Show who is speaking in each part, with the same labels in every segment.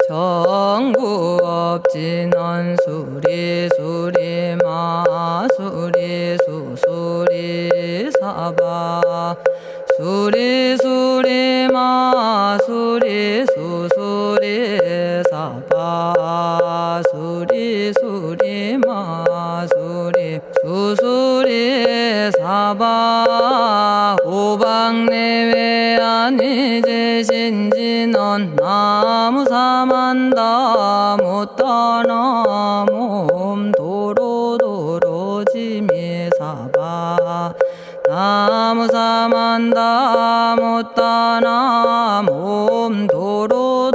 Speaker 1: 정구업진원 수리수리 마수리 수수리 사바 수리수리 마수리 수수리 사바 수리수리 마수리 수수리 사바 오방내외 안위제신진원 나무사만다 못다나 몸 도로도로지미사바 나무사만다 못다나 몸 도로도로지미사바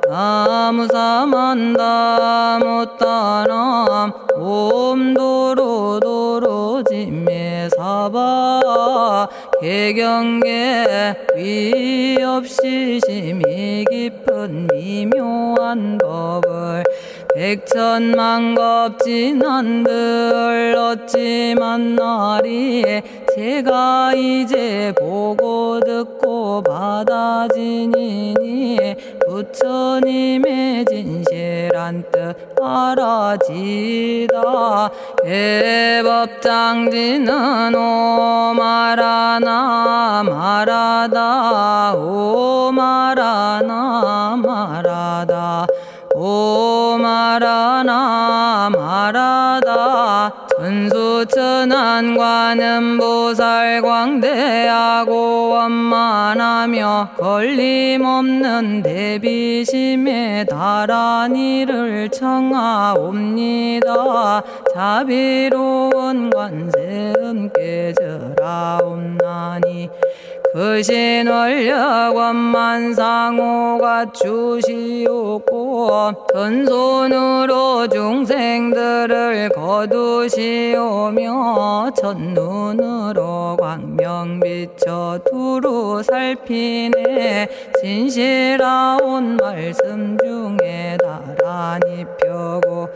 Speaker 1: 나무사만다 못다나 몸 도로도로지미사바 개경계 위없이 심히 깊은 미묘한 법을 백천만겁진한들 어찌 만나리 제가 이제 보고 듣고 받아지니니 부처님의 진실한 뜻 알아지다 대법장지는 오마라나 마라다 오마라나 마라다 오마라나 마라다 천수천안관음보살 광대하고 원만하며 걸림없는 대비심에 달한 이를 청하옵니다. 자비로운 관세음께 절하옵나니 크신 원력 원만상호가 주시옵고 전손으로 중생들을 거두시오며 첫눈으로 광명 비쳐 두루 살피네 진실하온 말씀 중에 나란히 펴고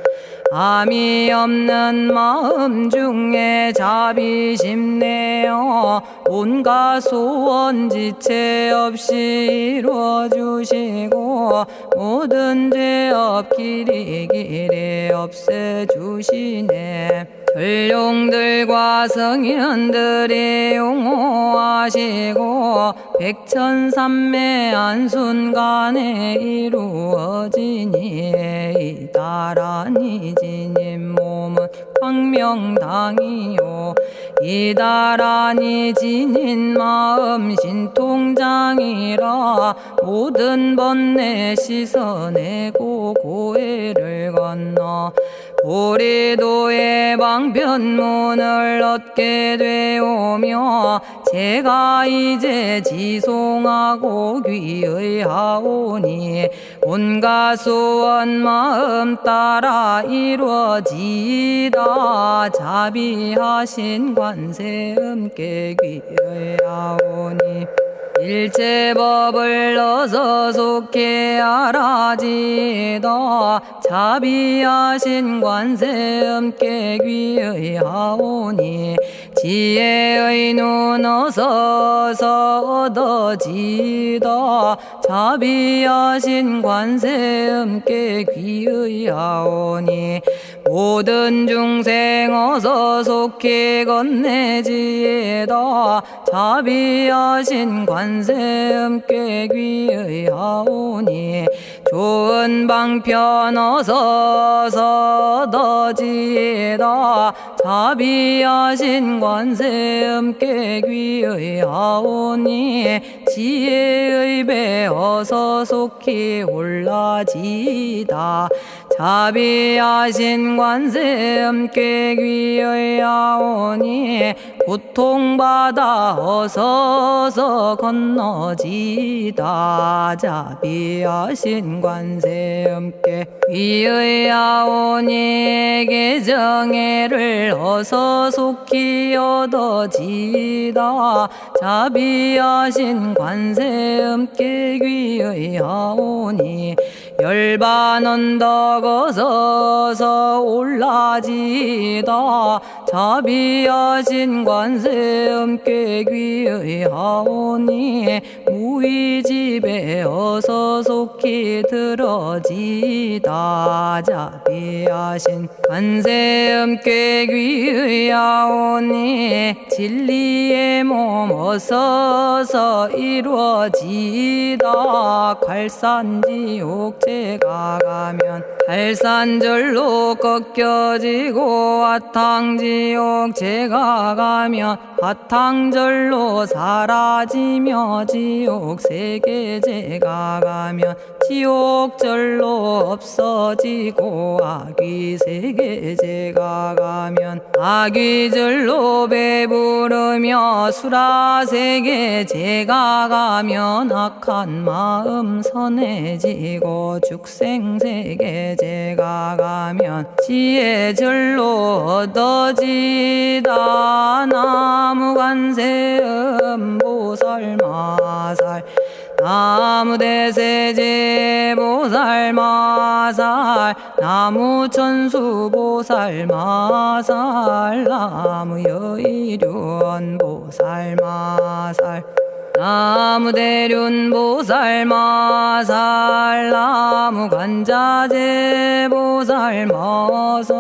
Speaker 1: 암이 없는 마음 중에 자비심 내어 온갖 소원 지체 없이 이루어주시고 모든 죄업 길이 없애주시네. 전룡들과 성현들이 용호하시고 백천삼매 한순간에 이루어지니 이다라니 지님 몸은 광명당이요 이다라니 지닌 마음 신통장이라 모든 번뇌 씻어내고 고해를 건너 보리도의 방편문을 얻게 되오며 제가 이제 지송하고 귀의하오니 온갖 소원 마음 따라 이루어지다 자비하신 관세음께 귀의하오니 일체법을 어서 속히 알아지다 자비하신 관세음께 귀의하오니 지혜의 눈 어서 얻어지다 자비하신 관세음께 귀의하오니 모든 중생 어서 속히 건네지다 자비하신 관세음께 귀의하오니 좋은 방편 어서 얻어지다 자비하신 관세음께 귀의하오니 지혜의 배 어서 속히 올라지다 자비하신 관세음께 귀의하오니 고통받아 어서 건너지다 자비하신 관세음께 귀의하오니 개정애를 어서 속히 얻어지다 자비하신 관세음께 귀의하오니 열반 언덕 어서 올라지다 자비하신 관세음께 귀의하오니 무의집에 어서 속히 들어지다. 자비하신 관세음께 귀의하오니 진리의 몸 어서서 이루어지다. 갈산지옥제가 가면 갈산절로 꺾여지고 화탕지옥 제가 가면 화탕절로 사라지며 지옥 세계제가 가면 지옥절로 없어지고 아귀세계제가 가면 아귀절로 배부르며 수라세계제가 가면 악한 마음 선해지고 죽생세계제가 가면 지혜절로 얻어지다. 나무관세음 보살마살 나무대세제 보살마살 나무천수 보살마살 나무여의륜 보살마살 나무대륜 보살마살 나무관자재 보살마살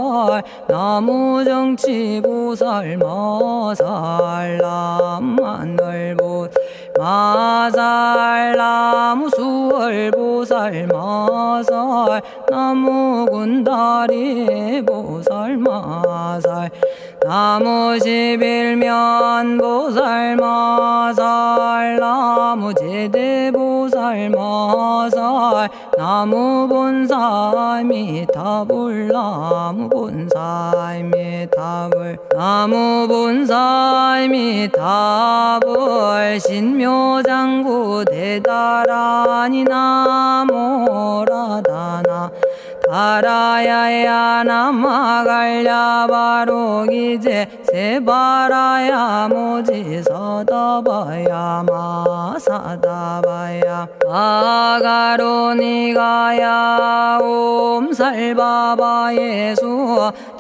Speaker 1: 나무정치 보살마살 나무하늘 보살마살 나무수월 보살마살 나무군다리 보살마살 나무십일면 보살마살 나무제대 보살마살 나무본사미타불 나무본사미타불 나무본사미타불 신묘장구 대다라니 나모라다나 다라야야 나마갈야바로기제 세바라야 모지서다바야 마사다바야 마가로니가야 옴살바바예수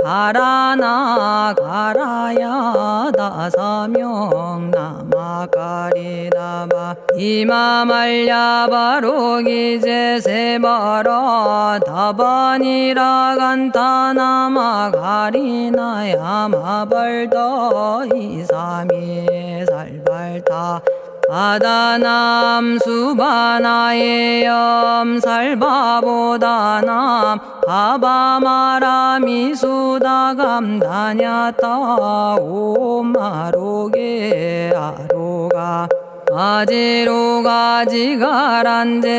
Speaker 1: 다라나 가라야 다사명 나마가리다바 이마말야바로기제 세바라 다바니라 간타나마 가리나야 마발더 이사미 살발타 바다남 수바나의 염살바보다남 바바마라미 수다감다냐타 오마로게 아로가 아지로가 지가란제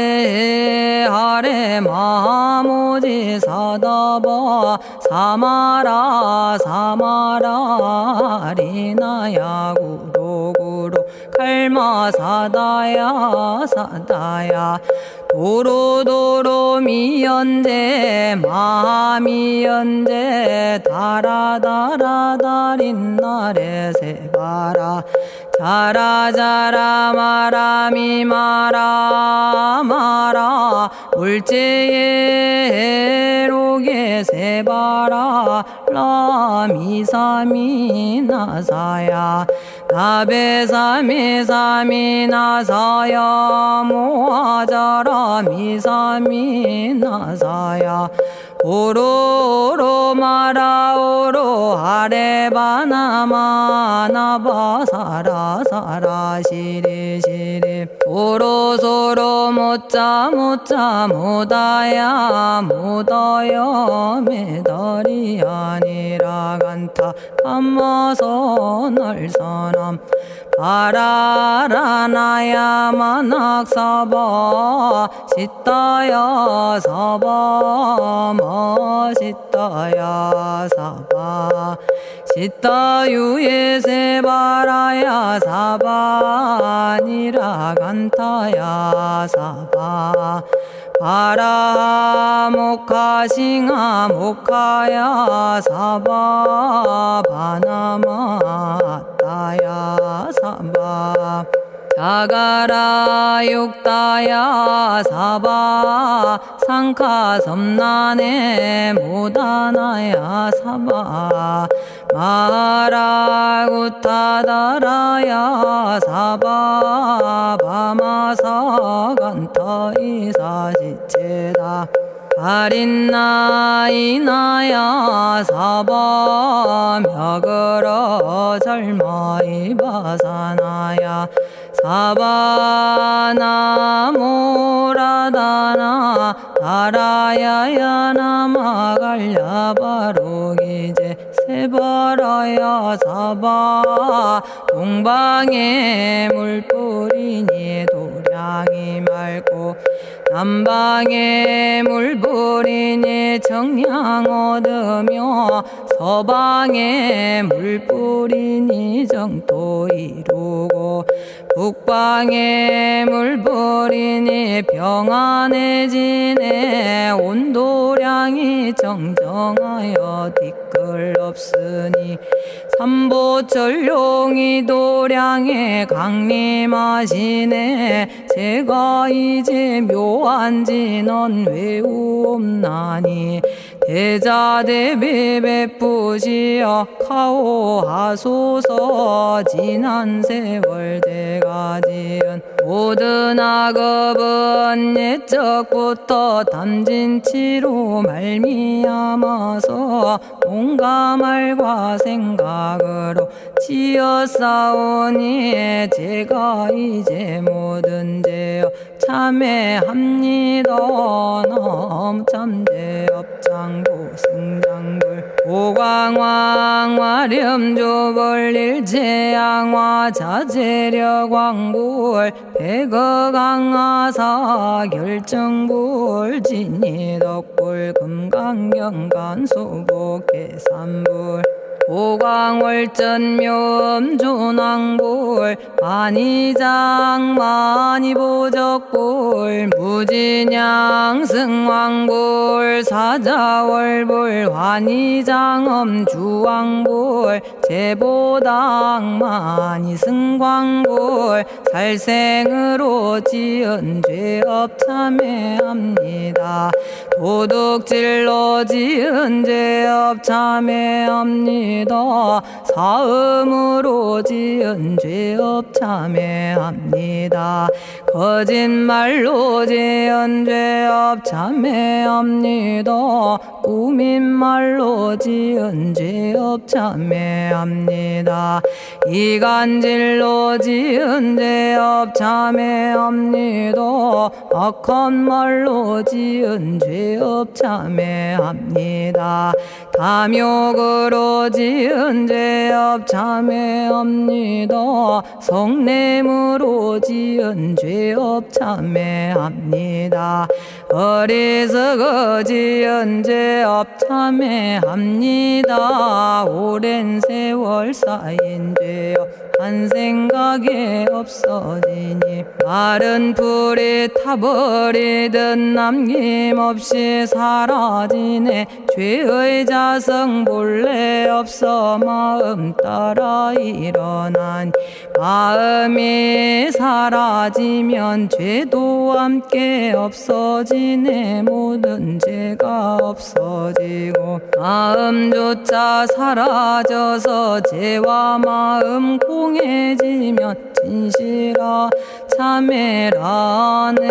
Speaker 1: 하레 마모지 사다바 사마라 사마라 리나야 구로구로 칼마 사다야 사다야 도로도로 미연제 마미연제 다라다라다린나레 세바라 자라자라 마라미 마라 울제에 로게 세바라 라미사미 나사야 나베사미사미 나사야 모아자라 미사미 나사야 오로로 마라오로 아레바나마 나바사라 사라 시리 시리 오로소로 못자 못자 못다야 못다야 메달이 아니라 간타 담마서 날선함 바라라나야 만학사바 시타야 사바 마시타야 사바 시타유예 세바라야 사바니라 간타야 사바 바라 모카싱아 모카야 사바 바나마따야 사바 자가라 육다야 사바 상카 섬나네 모다나야 사바 마라구타다라야 사바 바마사간타 이사지체다 바린나이나야 사바 며그러 절마이바사나야 사바나모라다나 다라야야 나마갈야바로기제 세바라야 사바 동방에 물뿌리니 도량이 맑고 남방에 물뿌리니 정량 얻으며 서방에 물뿌리니 정토 이루고 북방에 물뿌리니 평안해지네 온도량이 정정하여 뒤끌 없으니 삼보철룡이 도량에 강림하시네 제가 이제 묘한 진언 외우옵나니 대자대비 베푸시어 카오하소서 지난 세월 제가 지은 모든 악업은 옛적부터 담진치로 말미암아서 온갖 말과 생각으로 지었사오니 제가 이제 모든 죄업 참회합니다. 넘참죄업장고 승장불 오광왕 화렴조벌 일체양화 자재력왕불 백어강하사 결정불 진이덕불 금강경간 수복계산불 오광월전묘음존왕불 만이장 만이보적불 무진양승왕불 사자월불 환희장엄주왕불 제보당 만이승광불 살생으로 지은 죄업 참회합니다. 도둑질로 지은 죄업 참회합니다. 사음으로 지은 죄업 참회합니다. 거짓말로 지은 죄업 참회합니다. 꾸민말로 지은 죄업 참회합니다. 이간질로 지은 죄업 참회합니다. 악한 말로 지은 죄업 참회합니다. 탐욕으로 지은 죄업 참회합니다. 성냄으로 지은 죄업 참회합니다. 어리석어 지은 죄업 참회합니다. 오랜 세월 쌓인 죄업 한 생각에 없어지니 마른 풀이 타버리듯 남김없이 사라지네. 죄의 자성 본래 없어 마음 따라 일어나니 마음이 사라지면 죄도 함께 없어지네. 모든 죄가 없어지고 마음조차 사라져서 죄와 마음 공해지면 진실아 참회라네.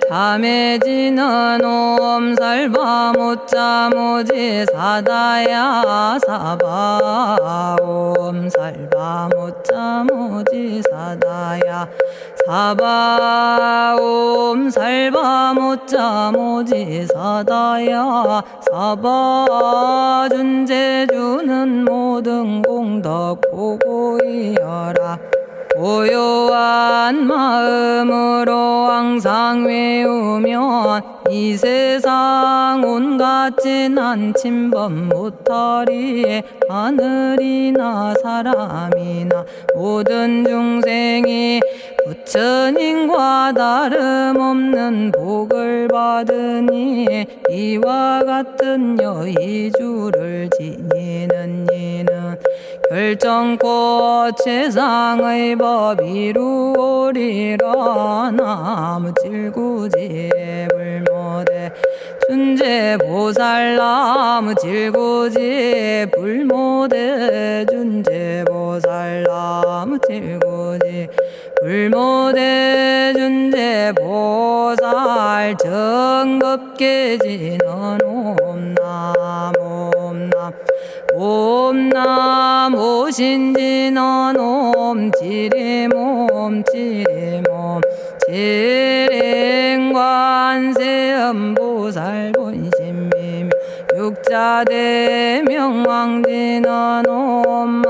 Speaker 1: 참해지는 옴살바 못자 모지 사다야 사바 옴살바 못자 모지 사다야 사바 옴살바 못자 모지 사다야 사바 준재주는 모든 공덕 보고이여라. 고요한 마음으로 항상 외우면 이 세상 온갖 진한 침범 못하리. 하늘이나 사람이나 모든 중생이 부처님과 다름없는 복을 받으니 이와 같은 여의주를 지니는 이는 결정코 최상의 법 이루오리라. 나무질구지불모대 준재 보살나무 질구지 불모대준제 보살나무 질구지 불모대준제 보살 정법계지는 옴남 옴남 옴남 오신지는 옴 지리몸 지리몸 지랭관세음보살 본심미며 육자대명왕지는 옴마니밤매옴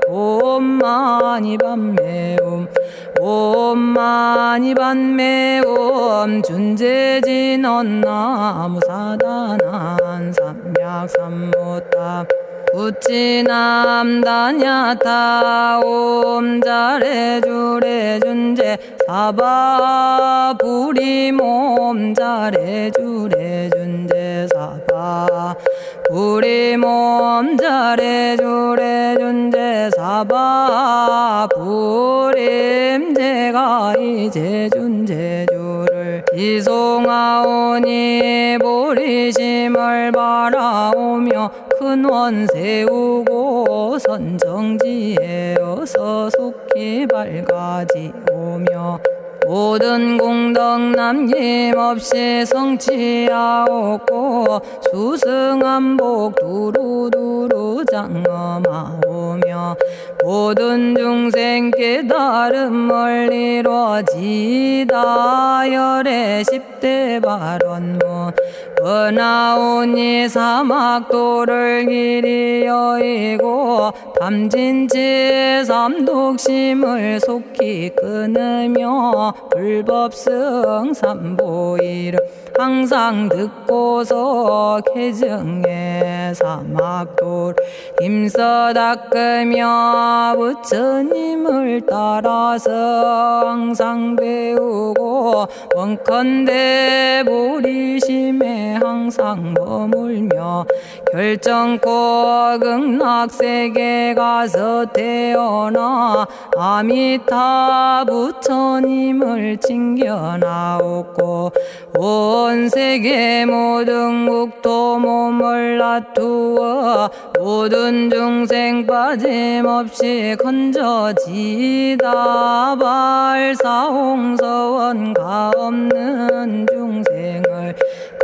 Speaker 1: 옴마니밤매옴 옴마니밤매옴 준재진언 나무사단한 삼약삼무타 우치남다냐타 옴자레주레 준제 사바부리몸 자레주레 준제 사바부리몸 자레주레 준제 사바부림 제가 이제 준제주를 지송하오니 보리심을 바라오며 큰원 세우고 선정지에 어서 속히 밝아지오며 모든 공덕 남김없이 성취하옵고 수승한복 두루두루 장엄하오며 모든 중생 깨달음을 이루어지다 열의 10대 발언문 은하오니 사막도를 길이 여의고 담진치 삼독심을 속히 끊으며 불법승 삼보이를 항상 듣고서 개정해 사막도를 힘써 닦으며 부처님을 따라서 항상 배우고 원컨대 보리심에 항상 머물며 결정코 극락세계 가서 태어나 아미타 부처님을 징견하옵고 온 세계 모든 국토 몸을 놔두어 모든 중생 빠짐없이 건져지다 발사홍서원 가없는 중생을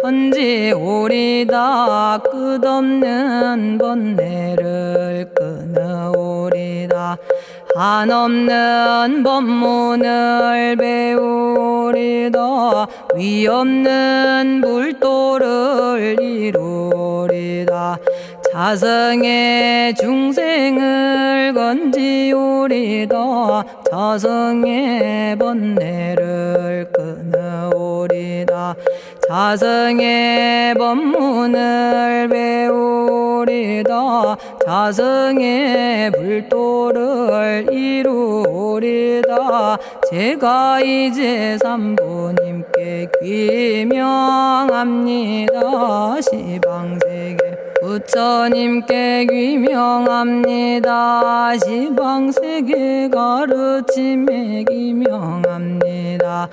Speaker 1: 건지오리다 끝없는 번뇌를 끊어오리다 한없는 법문을 배우리다 위없는 불도를 이루리다 자성의 중생을 건지오리다 자성의 번뇌를 끊어오리다 자성의 법문을 배우리다 자성의 불도를 이루리다 제가 이제 삼부님께 귀명합니다 시방세계 부처님께 귀명합니다 시방세계 가르침에 귀명합니다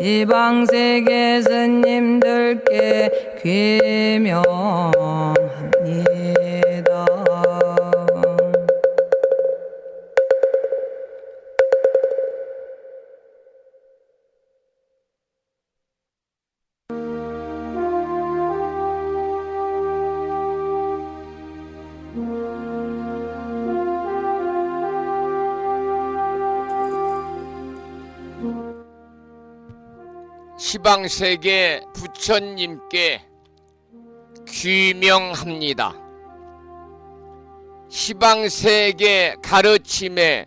Speaker 1: 시방세계 스님들께 귀명합니다.
Speaker 2: 시방세계 부처님께 귀명합니다. 시방세계 가르침에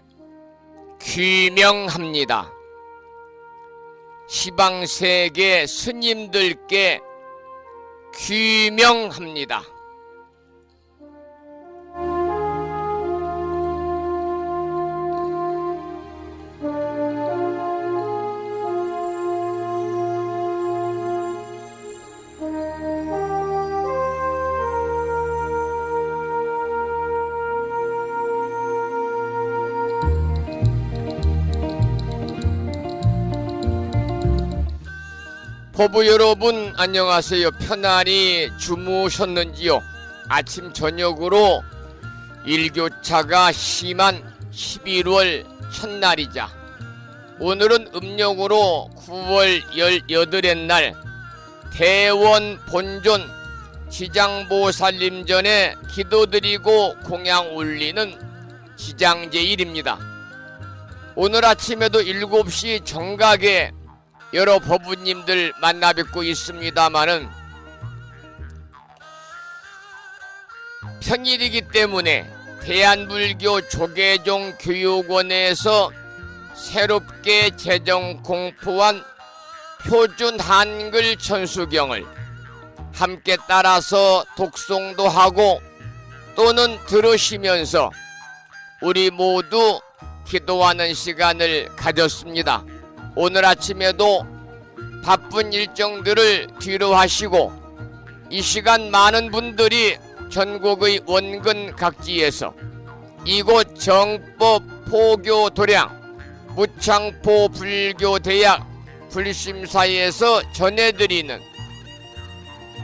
Speaker 2: 귀명합니다. 시방세계 스님들께 귀명합니다. 포부 여러분 안녕하세요. 편안히 주무셨는지요? 아침 저녁으로 일교차가 심한 11월 첫날이자 오늘은 음력으로 9월 18의 날 대원 본존 지장보살님전에 기도드리고 공양 올리는 지장제일입니다. 오늘 아침에도 7시 정각에 여러 법부님들 만나 뵙고 있습니다마는 평일이기 때문에 대한불교 조계종 교육원에서 새롭게 제정 공포한 표준 한글 천수경을 함께 따라서 독송도 하고 또는 들으시면서 우리 모두 기도하는 시간을 가졌습니다. 오늘 아침에도 바쁜 일정들을 뒤로 하시고 이 시간 많은 분들이 전국의 원근 각지에서 이곳 정법 포교 도량 무창포 불교대학 불심사에서 전해드리는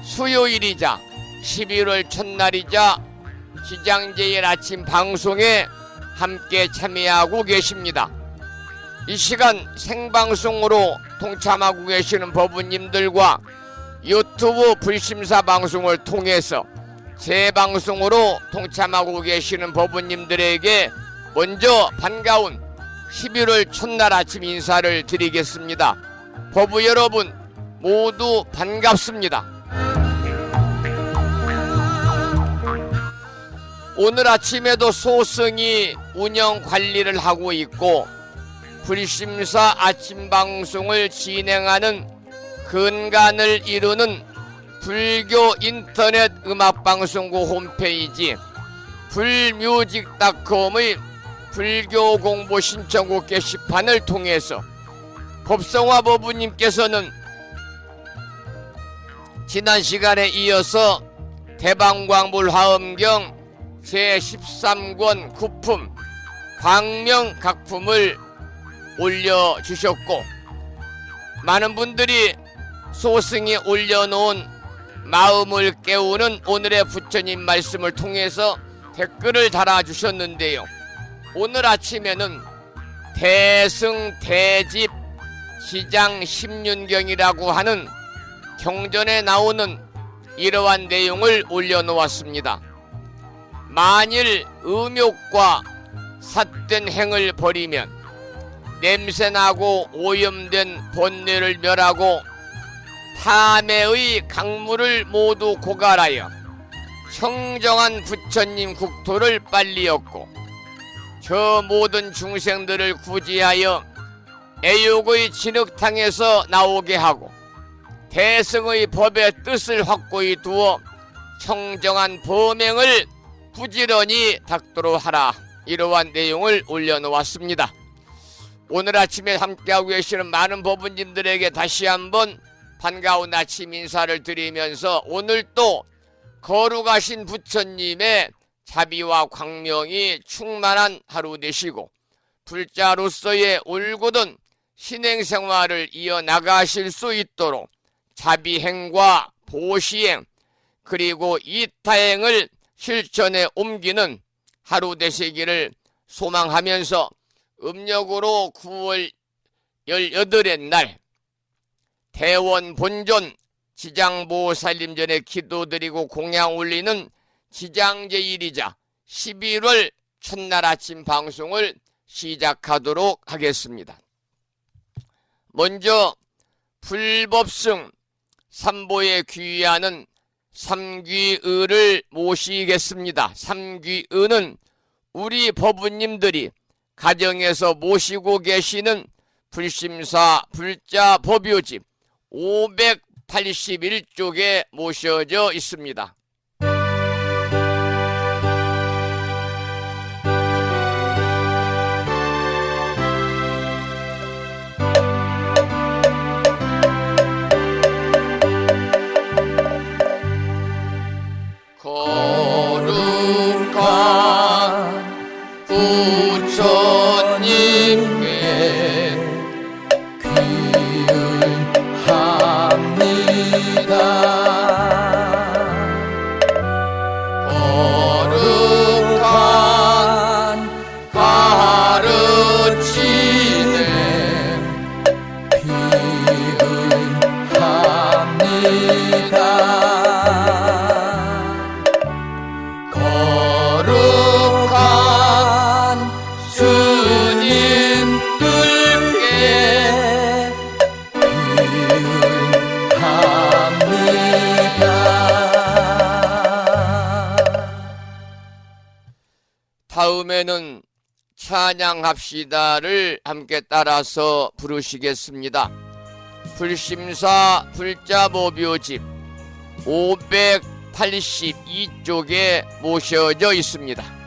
Speaker 2: 수요일이자 11월 첫날이자 지장제일 아침 방송에 함께 참여하고 계십니다. 이 시간 생방송으로 동참하고 계시는 법부님들과 유튜브 불심사 방송을 통해서 재방송으로 동참하고 계시는 법부님들에게 먼저 반가운 11월 첫날 아침 인사를 드리겠습니다. 법부 여러분 모두 반갑습니다. 오늘 아침에도 소승이 운영 관리를 하고 있고 불심사 아침 방송을 진행하는 근간을 이루는 불교 인터넷 음악방송국 홈페이지 불뮤직닷컴의 불교 공보 신청곡 게시판을 통해서 법성화 법부님께서는 지난 시간에 이어서 대방광불 화엄경 제13권 구품 광명각품을 올려주셨고 많은 분들이 소승이 올려놓은 마음을 깨우는 오늘의 부처님 말씀을 통해서 댓글을 달아주셨는데요. 오늘 아침에는 대승대집 지장 십륜경이라고 하는 경전에 나오는 이러한 내용을 올려놓았습니다. 만일 음욕과 삿된 행을 버리면 냄새나고 오염된 번뇌를 멸하고 탐해의 강물을 모두 고갈하여 청정한 부처님 국토를 빨리 얻고 저 모든 중생들을 구제하여 애욕의 진흙탕에서 나오게 하고 대승의 법의 뜻을 확고히 두어 청정한 범행을 부지런히 닦도록 하라. 이러한 내용을 올려놓았습니다. 오늘 아침에 함께하고 계시는 많은 법부님들에게 다시 한번 반가운 아침 인사를 드리면서 오늘 또 거룩하신 부처님의 자비와 광명이 충만한 하루 되시고 불자로서의 올곧은 신행생활을 이어나가실 수 있도록 자비행과 보시행 그리고 이타행을 실천에 옮기는 하루 되시기를 소망하면서 음력으로 9월 18의 날 대원 본존 지장보살님전에 기도드리고 공양 올리는 지장제일이자 11월 첫날 아침 방송을 시작하도록 하겠습니다. 먼저 불법승 삼보에 귀의하는 삼귀의를 모시겠습니다. 삼귀의는 우리 법부님들이 가정에서 모시고 계시는 불심사 불자 법요집 581쪽에 모셔져 있습니다. 거룩한 부처님께 귀의하며 다음에는 찬양합시다를 함께 따라서 부르시겠습니다. 불심사 불자보묘집 582쪽에 모셔져 있습니다.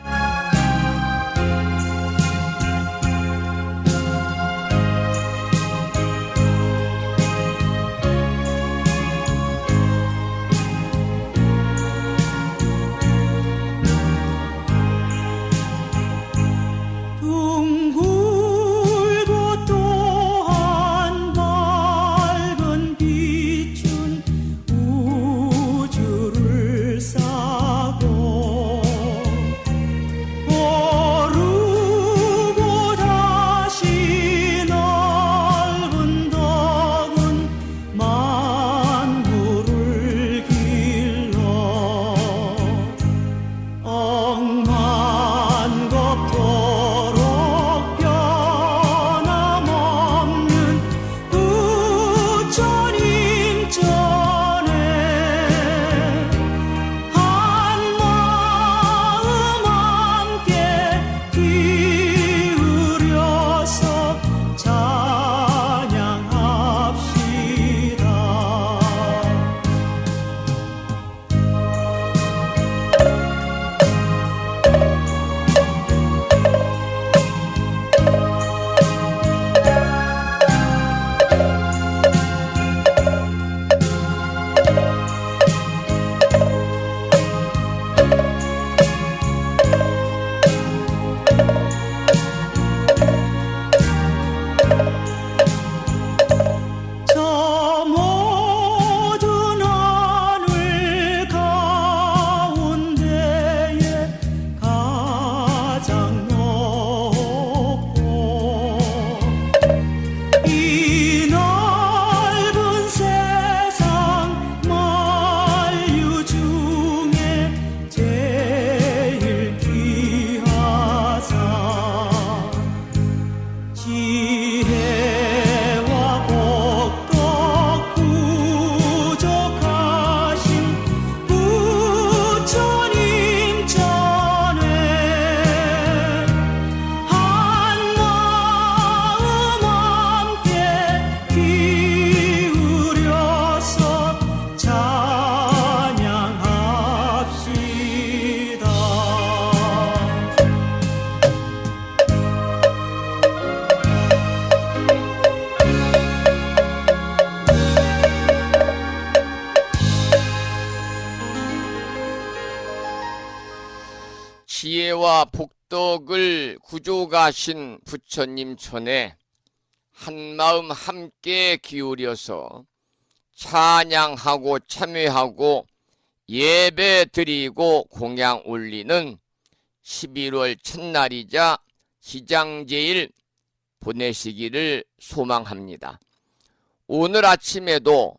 Speaker 2: 지혜와 복덕을 구조가신 부처님 전에 한마음 함께 기울여서 찬양하고 참회하고 예배 드리고 공양 올리는 11월 첫날이자 기장제일 보내시기를 소망합니다. 오늘 아침에도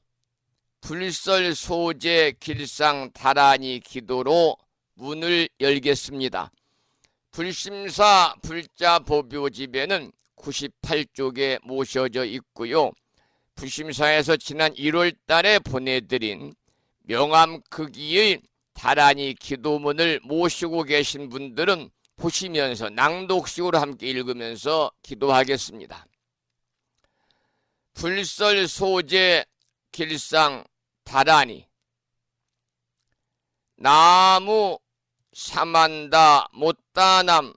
Speaker 2: 불설소재 길상 다란이 기도로 문을 열겠습니다. 불심사 불자보묘집에는 98쪽에 모셔져 있고요. 불심사에서 지난 1월 달에 보내드린 명암크기의 다란이 기도문을 모시고 계신 분들은 보시면서 낭독식으로 함께 읽으면서 기도하겠습니다. 불설소재 길상 다란이 나무 사만다 못다남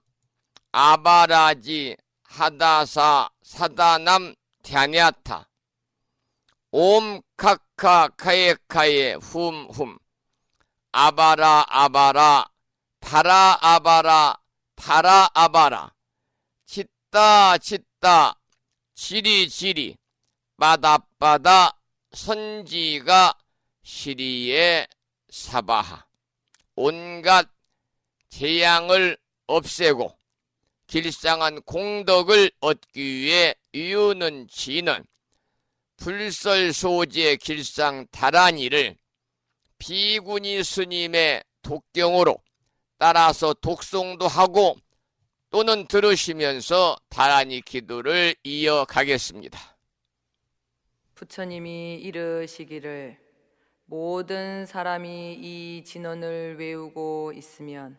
Speaker 2: 아바라지 하다사 사다남 갸냐타 옴카카 카예카예 훔훔 아바라 아바라 파라 아바라 파라 아바라 짓다 짓다 지리 지리 바다바다 선지가 시리에 사바하 온갖 재앙을 없애고 길상한 공덕을 얻기 위해 이유는 지는 불설소재 길상 다란이를 비구니 스님의 독경으로 따라서 독송도 하고 또는 들으시면서 다란이 기도를 이어가겠습니다.
Speaker 1: 부처님이 이르시기를 모든 사람이 이 진언을 외우고 있으면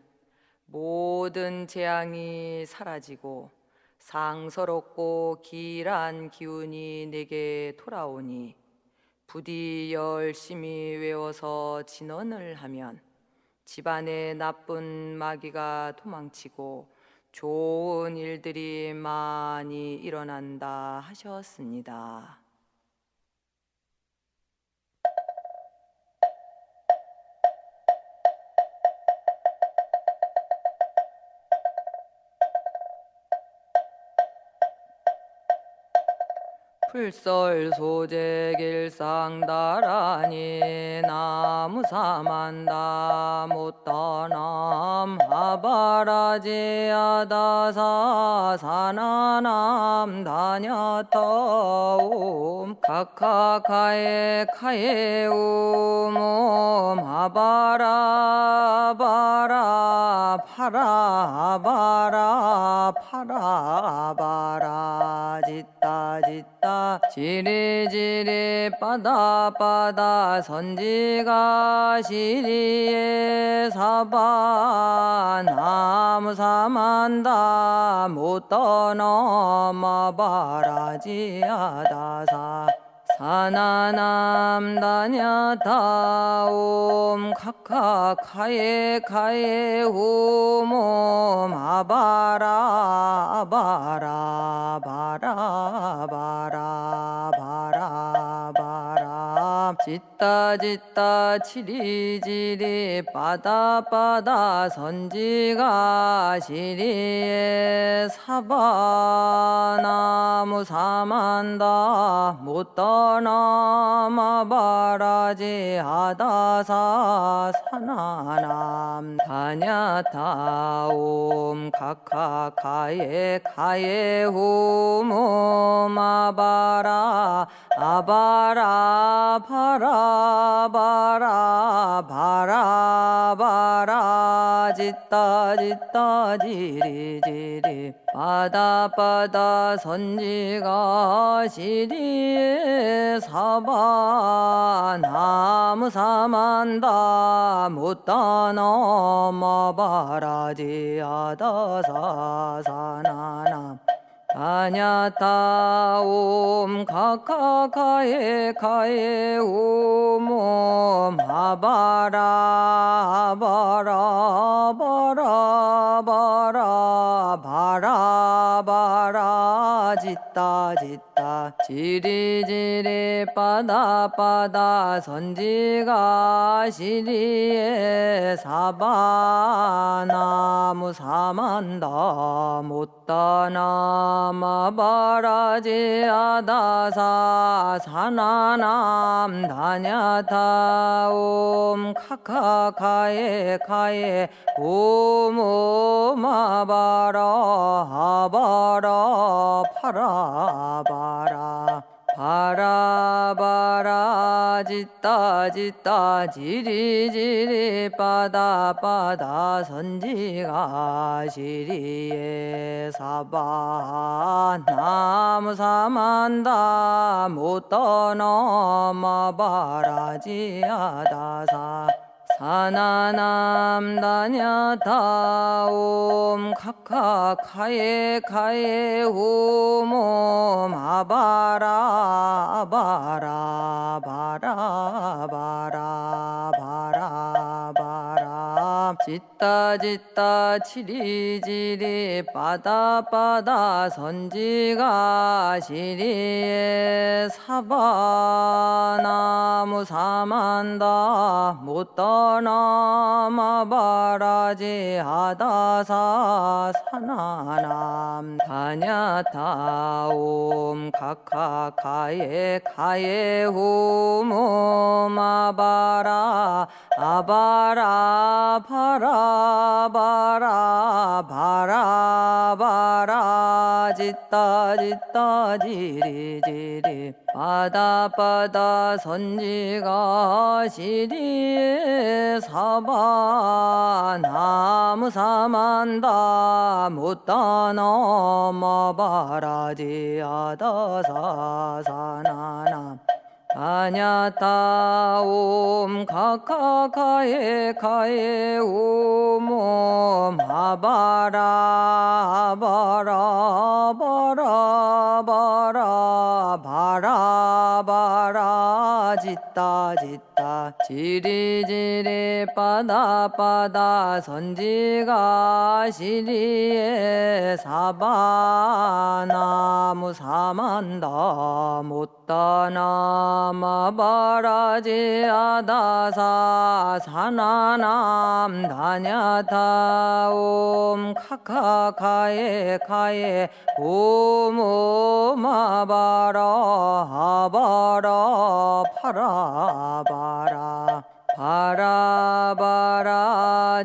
Speaker 1: 모든 재앙이 사라지고 상서롭고 길한 기운이 내게 돌아오니 부디 열심히 외워서 진언을 하면 집안에 나쁜 마귀가 도망치고 좋은 일들이 많이 일어난다 하셨습니다. 풀설 소재 길상다라니 나무사만다 못다남 아바라지아다사 사나남 다냐타옴 카카카에 카에우몸 아바라바라 파라바라 파라바라 짓다 지리지리 빠다빠다 선지가 시리에 사바 나무사만다 못떠넘어 바라지아다사 사나남 다냐타옴 카카카에 카에 후몸 아바라 바라 바라 바라 바라 바라 짓다 치리지리 빠다빠다 선지가 시리에 사바나무 사만다 못떠넘어 바라지아다사 사나남 다냐타옴 카카카에 카에 후몸 아바라 아바라 바라 바라 바라 바라 짓다 지리지리 빠다빠다 선지가 시리에 사바 나무사만다 못떠넘어 바라지아다사 사나남 다냐타옴 카카카에 카에 후몸 아바라 바라 바라 바라 바라 바라 짓다 지리지리 빠다빠다 선지가 시리에 사바 나무 사만다 못떠넘어 바라지아다사 사나남 다냐타옴 카카카에 카에 오모마바라 아바라 파라바라 바라바라 짓다 지리지리 빠다빠다 선지가 시리에 사바 나무사만다 못떠넘어 바라지아다사 사나남 다냐타옴 카카카에 카에 후몸 아바라 바라 바라 바라 바라 바라 짓다 치리지리 빠다빠다 선지가 시리에 사바 나무 사만다 못떠넘어 바라지아다사 사나남 다냐타옴 카카카에 카에 후몸 아바라 아바라 바라 바라 바라 바라 짓다 지리지리 빠다빠다 선지가 시리에 사바 나무사만다 못떠넘어 바라지아다사 사나남 다냐타 옴 카카카에 카에 옴 하바라 바라 바라 바라 바라 바라 짓다 짓다 지리지리 빠다 빠다 선지가 시리에 사바나무 사만다 못다나 마바라지 아다사 사나남 다냐타 옴 카카카에 카에 오모마바라 하바라 파라바라 바라바라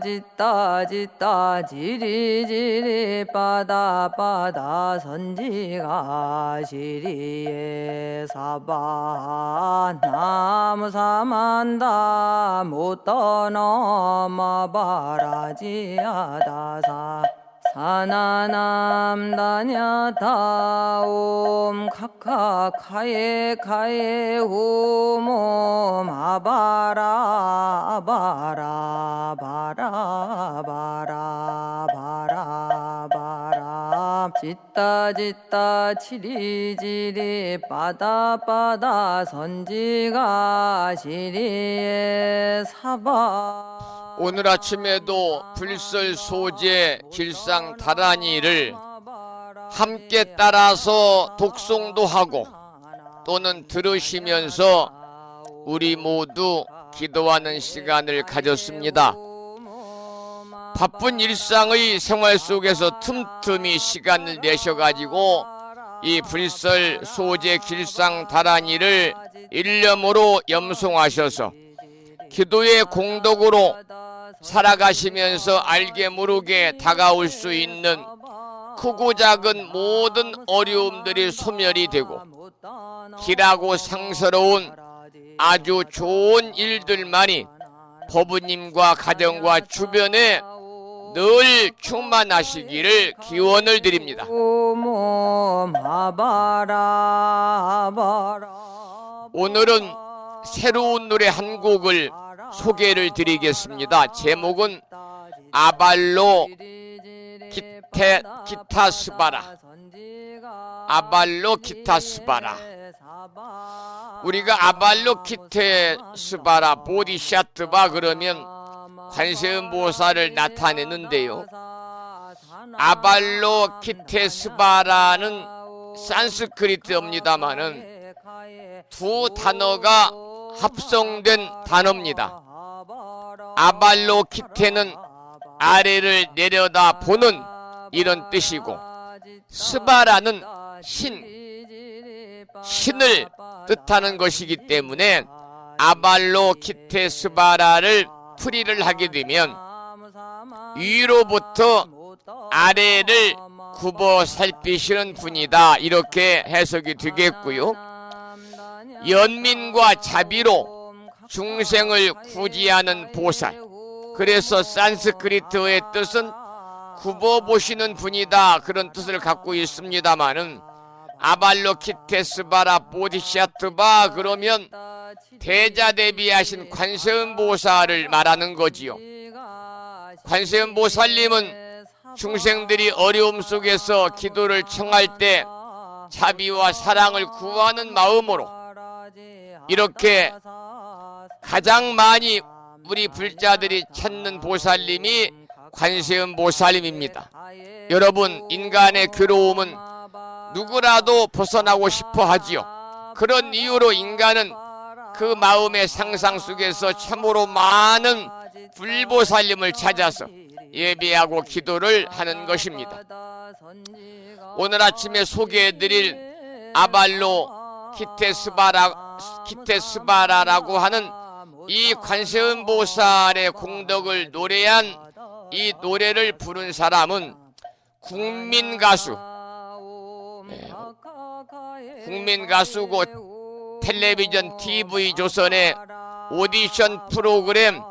Speaker 1: 짓다 짓다 지리지리 빠다 빠다 선지가 시리에 사바 나무 사만다 못 떠넘어 바라지 아다사 사나남 다냐타 옴 카카카에 카에 옴 아바라 바라 바라 바라 바라 바라 짓다 짓다 치리지리 빠다 빠다 선지가 시리에 사바
Speaker 2: 오늘 아침에도 불설 소재 길상 다란이를 함께 따라서 독송도 하고 또는 들으시면서 우리 모두 기도하는 시간을 가졌습니다. 바쁜 일상의 생활 속에서 틈틈이 시간을 내셔가지고 이 불설 소재 길상 다란이를 일념으로 염송하셔서 기도의 공덕으로 살아가시면서 알게 모르게 다가올 수 있는 크고 작은 모든 어려움들이 소멸이 되고 길하고 상스러운 아주 좋은 일들만이 법부님과 가정과 주변에 늘 충만하시기를 기원을 드립니다. 오늘은 새로운 노래 한 곡을 소개를 드리겠습니다. 제목은 아발로 기타스바라. 아발로 기타스바라. 우리가 아발로 기타스바라 보디샤트바 그러면 관세음보살을 나타내는데요. 아발로 기타스바라는 산스크리트입니다마는 두 단어가 합성된 단어입니다. 아발로키테는 아래를 내려다 보는 이런 뜻이고 스바라는 신을 뜻하는 것이기 때문에 아발로키테 스바라를 풀이를 하게 되면 위로부터 아래를 굽어 살피시는 분이다 이렇게 해석이 되겠고요. 연민과 자비로 중생을 구제하는 보살. 그래서 산스크리트의 뜻은 굽어보시는 분이다 그런 뜻을 갖고 있습니다마는 아발로키테스바라 보디샤트바 그러면 대자대비하신 관세음보살을 말하는 거지요. 관세음보살님은 중생들이 어려움 속에서 기도를 청할 때 자비와 사랑을 구하는 마음으로 이렇게 가장 많이 우리 불자들이 찾는 보살님이 관세음보살님입니다. 여러분, 인간의 괴로움은 누구라도 벗어나고 싶어 하지요. 그런 이유로 인간은 그 마음의 상상 속에서 참으로 많은 불보살님을 찾아서 예배하고 기도를 하는 것입니다. 오늘 아침에 소개해드릴 아발로 기테스바라라고 하는 이 관세음보살의 공덕을 노래한 이 노래를 부른 사람은 국민가수, 국민가수고 텔레비전 TV조선의 오디션 프로그램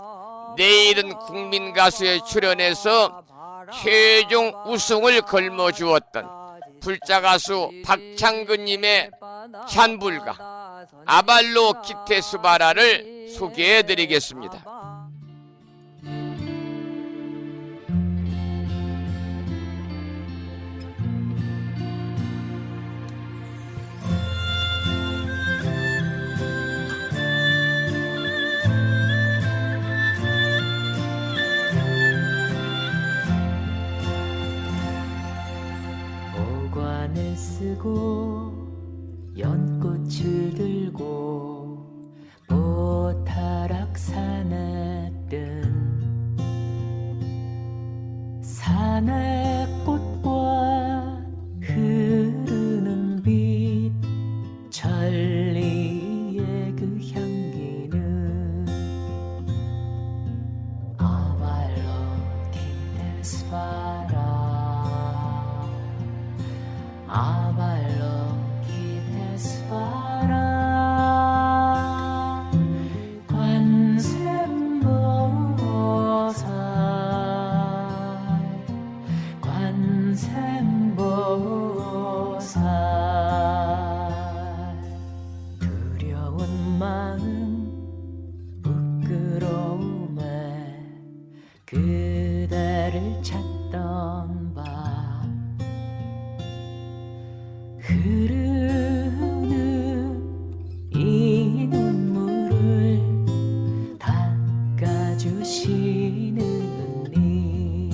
Speaker 2: 내일은 국민가수에 출연해서 최종 우승을 걸머주었던 불자가수 박창근님의 찬불가 아발로키테스바라를 소개해 드리겠습니다.
Speaker 3: 보관을 쓰고 연꽃을 들고 보타락산에 뜬 산의 꽃과 흐르는 빛 천리의 그 향기는 아발로키테스바라 아발로키테스바라 관세음보살 두려운 마음 부끄러움에 그대를 찾던 바 흐르는 이 눈물을 닦아주시는 이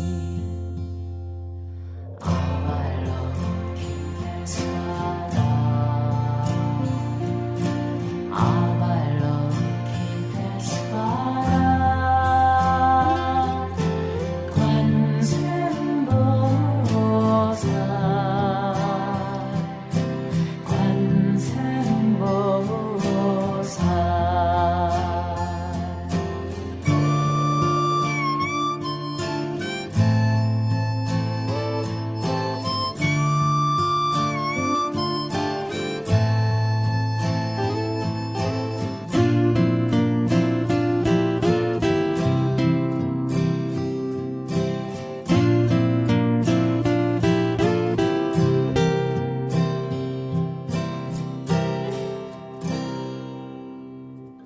Speaker 3: 아발로키테스바라 아발로키테스바라 관세음보살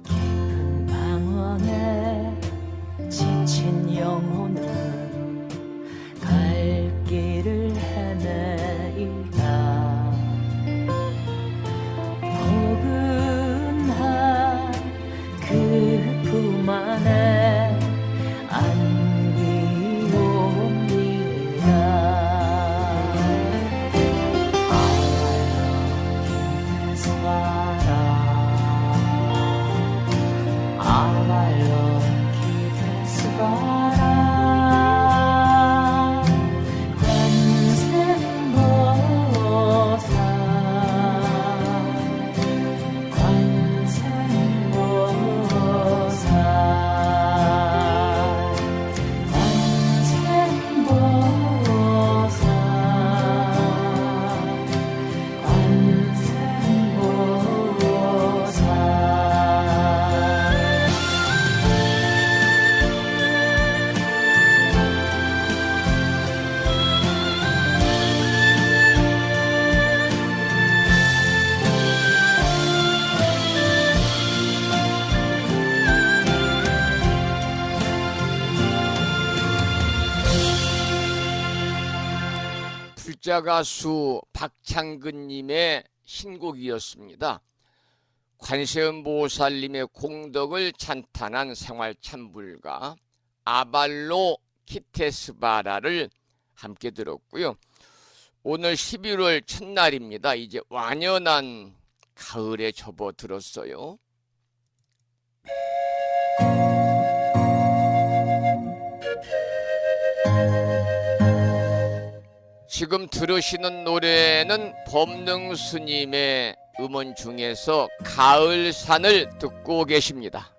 Speaker 3: 깊은 방황에 지친 영혼은 갈 길을 헤매이다 포근한 그 품 안에 안기옵니다 아발로키테스바라
Speaker 2: 불자 가수 박창근님의 신곡이었습니다. 관세음보살님의 공덕을 찬탄한 생활 찬불가 아발로키테스바라를 함께 들었고요. 오늘 11월 첫날입니다. 이제 완연한 가을에 접어들었어요. 지금 들으시는 노래는 법능 스님의 음원 중에서 가을산을 듣고 계십니다.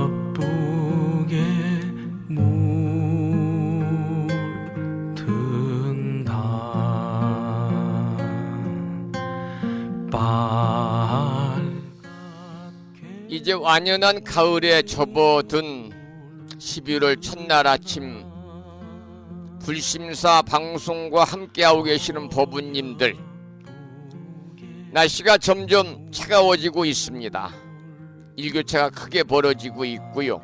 Speaker 3: 어여쁘게 물든다
Speaker 2: 이제 완연한 가을에 접어든 11월 첫날 아침, 불심사 방송과 함께하고 계시는 법우님들, 날씨가 점점 차가워지고 있습니다. 일교차가 크게 벌어지고 있고요.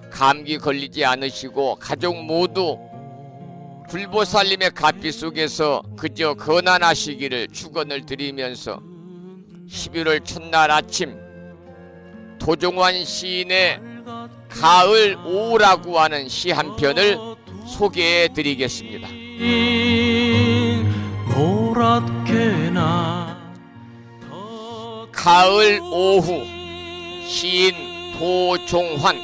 Speaker 2: 감기 걸리지 않으시고 가족 모두 불보살님의 갓빛 속에서 그저 건안하시기를 축원을 드리면서 11월 첫날 아침, 도종환 시인의 가을 오후라고 하는 시 한 편을 소개해 드리겠습니다. 가을 오후, 시인 도종환.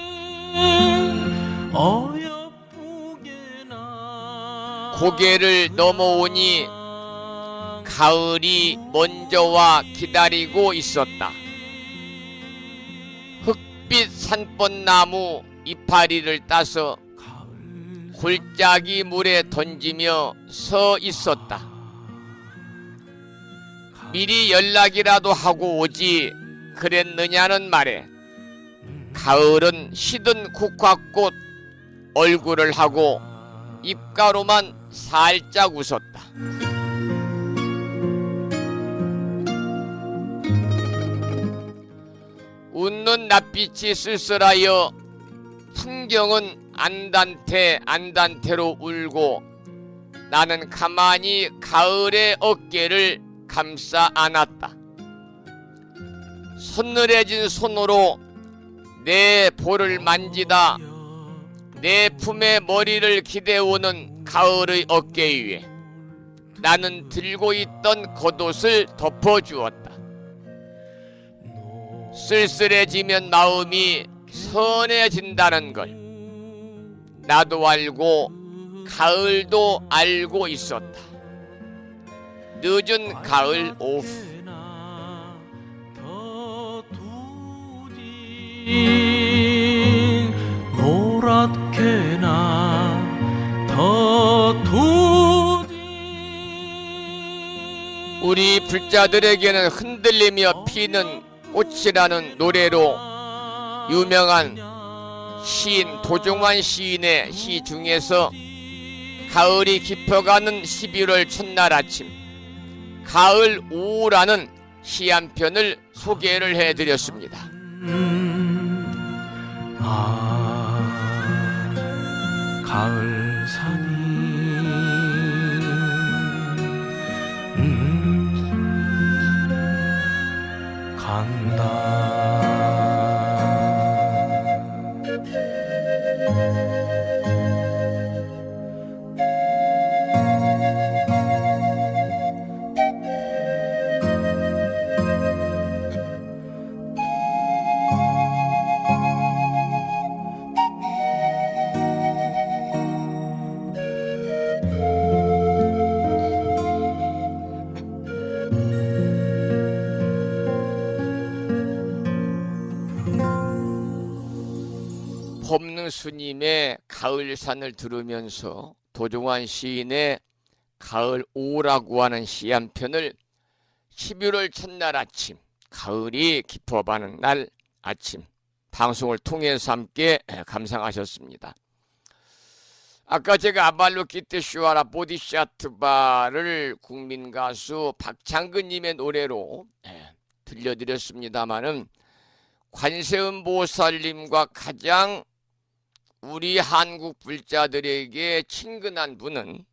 Speaker 2: 고개를 넘어오니 가을이 먼저 와 기다리고 있었다. 흑빛 산벚나무 이파리를 따서 골짜기 물에 던지며 서 있었다. 미리 연락이라도 하고 오지 그랬느냐는 말에 가을은 시든 국화꽃 얼굴을 하고 입가로만 살짝 웃었다. 웃는 낯빛이 쓸쓸하여 풍경은 안단테로 울고 나는 가만히 가을의 어깨를 감싸 안았다. 서늘해진 손으로 내 볼을 만지다 내 품에 머리를 기대오는 가을의 어깨 위에 나는 들고 있던 겉옷을 덮어주었다. 쓸쓸해지면 마음이 선해진다는 걸 나도 알고 가을도 알고 있었다. 늦은 가을 오후, 우리 불자들에게는 흔들리며 피는 꽃이라는 노래로 유명한 시인 도종환 시인의 시 중에서 가을이 깊어가는 11월 첫날 아침, 가을 오후라는 시 한 편을 소개를 해드렸습니다.
Speaker 4: 가을 산이 간다.
Speaker 2: 법능 스님의 가을산을 들으면서 도종환 시인의 가을 오후라고 하는 시 한 편을 11월 첫날 아침, 가을이 깊어가는 날 아침 방송을 통해서 함께 감상하셨습니다. 아까 제가 아발로키테 슈아라 보디샤트바를 국민가수 박창근님의 노래로 들려드렸습니다마는 관세음 보살님과 가장 우리 한국 불자들에게 친근한 분은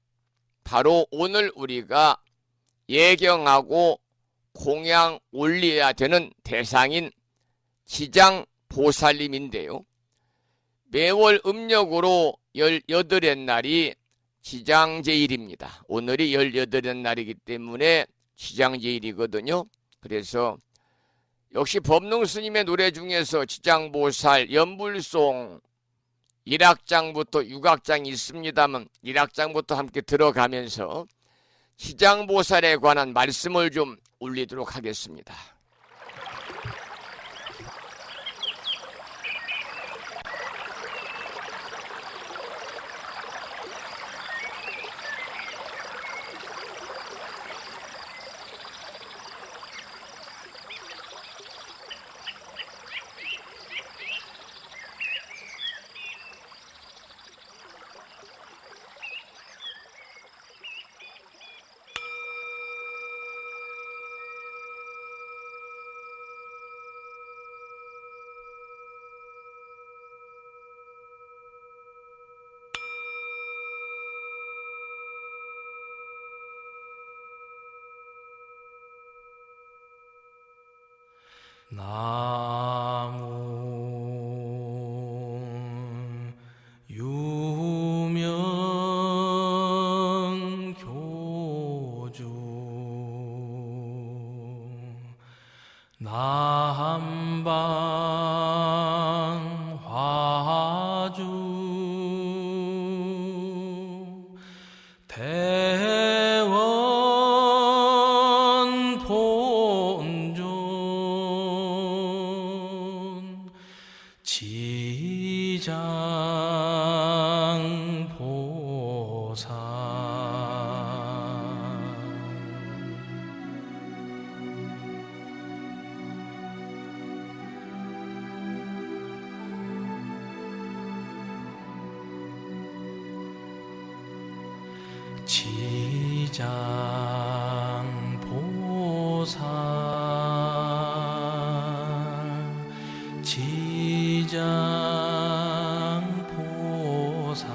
Speaker 2: 바로 오늘 우리가 예경하고 공양 올려야 되는 대상인 지장보살님인데요. 매월 음력으로 18의 날이 지장제일입니다. 오늘이 18의 날이기 때문에 지장제일이거든요. 그래서 역시 법능 스님의 노래 중에서 지장보살 연불송 1악장부터 6악장이 있습니다만 1악장부터 함께 들어가면서 지장보살에 관한 말씀을 좀 올리도록 하겠습니다.
Speaker 4: 나무 유명 교주 남방 화주 대원 본존 지장 보살 지장 보살 지장 보살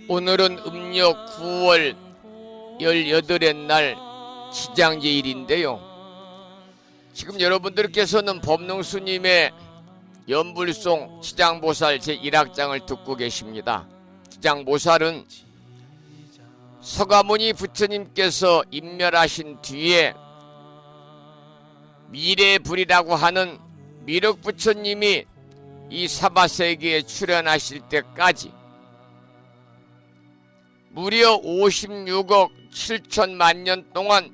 Speaker 2: 오늘은 음력 9월 18의 날 지장제일인데요. 지금 여러분들께서는 법능스님의 연불송 지장보살 제1악장을 듣고 계십니다. 지장보살은 서가모니 부처님께서 인멸하신 뒤에 미래불이라고 하는 미륵부처님이 이 사바세계에 출현하실 때까지 무려 56억 7천만 년 동안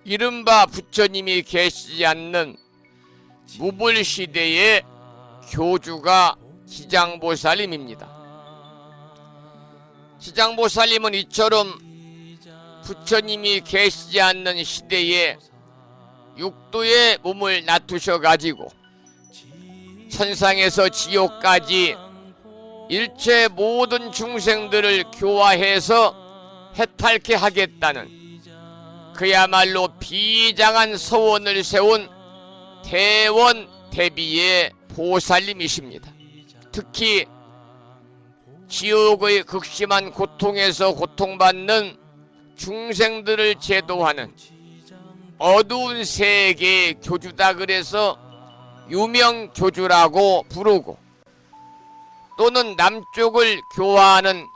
Speaker 2: 이른바 부처님이 계시지 않는 무불시대의 교주가 지장보살님입니다. 지장보살님은 이처럼 부처님이 계시지 않는 시대에 육도에 몸을 놔두셔가지고 천상에서 지옥까지 일체 모든 중생들을 교화해서 해탈케 하겠다는 그야말로 비장한 서원을 세운 대원 대비의 보살님이십니다. 특히 지옥의 극심한 고통에서 고통받는 중생들을 제도하는 어두운 세계의 교주다 그래서 유명 교주라고 부르고, 또는 남쪽을 교화하는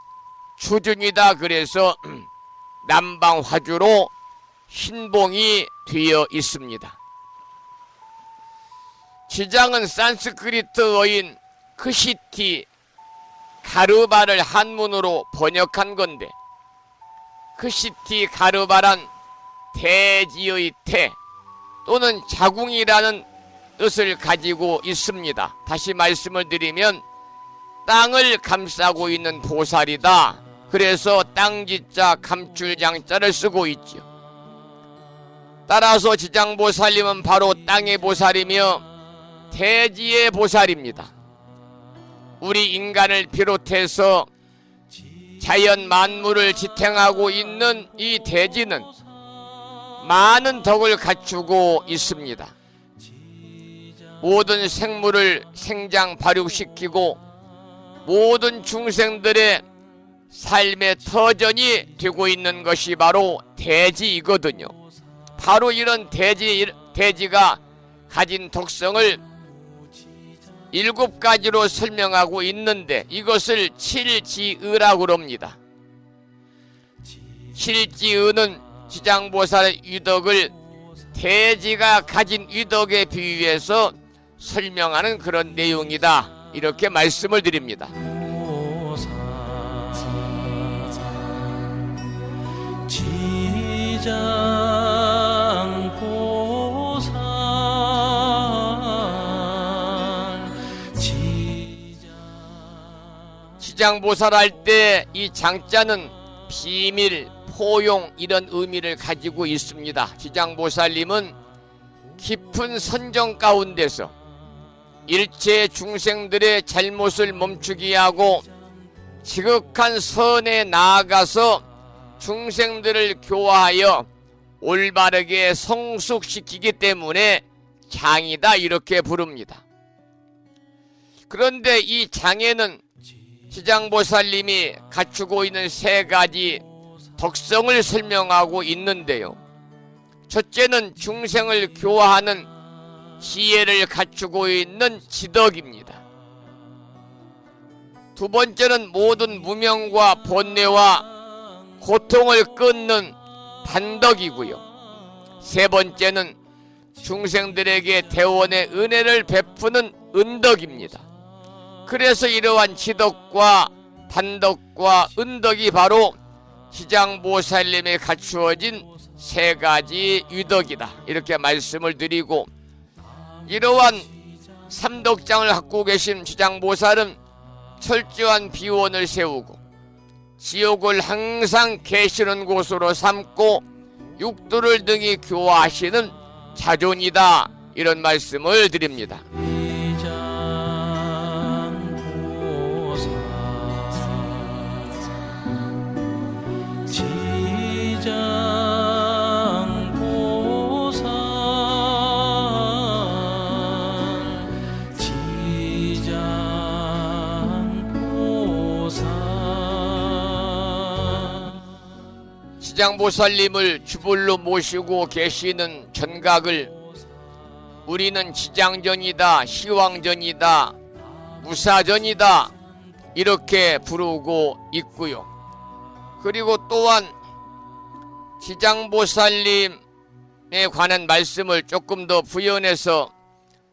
Speaker 2: 주준이다 그래서 남방화주로 신봉이 되어 있습니다. 지장은 산스크리트어인 크시티 가르바를 한문으로 번역한 건데, 크시티 가르바란 대지의 태 또는 자궁이라는 뜻을 가지고 있습니다. 다시 말씀을 드리면 땅을 감싸고 있는 보살이다. 그래서 땅지자 감출장자를 쓰고 있죠. 따라서 지장보살님은 바로 땅의 보살이며 대지의 보살입니다. 우리 인간을 비롯해서 자연 만물을 지탱하고 있는 이 대지는 많은 덕을 갖추고 있습니다. 모든 생물을 생장 발육시키고 모든 중생들의 삶의 터전이 되고 있는 것이 바로 대지이거든요. 바로 이런 대지가 가진 특성을 7가지로 설명하고 있는데, 이것을 칠지의라고 합니다. 칠지의는 지장보살의 위덕을 대지가 가진 위덕에 비유해서 설명하는 그런 내용이다, 이렇게 말씀을 드립니다. 지장보살 할 때 이 장자는 비밀, 포용 이런 의미를 가지고 있습니다. 지장보살님은 깊은 선정 가운데서 일체 중생들의 잘못을 멈추게 하고 지극한 선에 나아가서 중생들을 교화하여 올바르게 성숙시키기 때문에 장이다, 이렇게 부릅니다. 그런데 이 장에는 지장보살님이 갖추고 있는 3가지 덕성을 설명하고 있는데요. 첫째는 중생을 교화하는 지혜를 갖추고 있는 지덕입니다. 두 번째는 모든 무명과 번뇌와 고통을 끊는 반덕이고요. 세 번째는 중생들에게 대원의 은혜를 베푸는 은덕입니다. 그래서 이러한 지덕과 반덕과 은덕이 바로 지장보살님에 갖추어진 세 가지 유덕이다, 이렇게 말씀을 드리고, 이러한 삼덕장을 갖고 계신 지장보살은 철저한 비원을 세우고 지옥을 항상 계시는 곳으로 삼고 육도를 등이 교화하시는 자존이다, 이런 말씀을 드립니다. 지장보살님을 주불로 모시고 계시는 전각을 우리는 지장전이다, 시왕전이다, 무사전이다, 이렇게 부르고 있고요. 그리고 또한 지장보살님에 관한 말씀을 조금 더 부연해서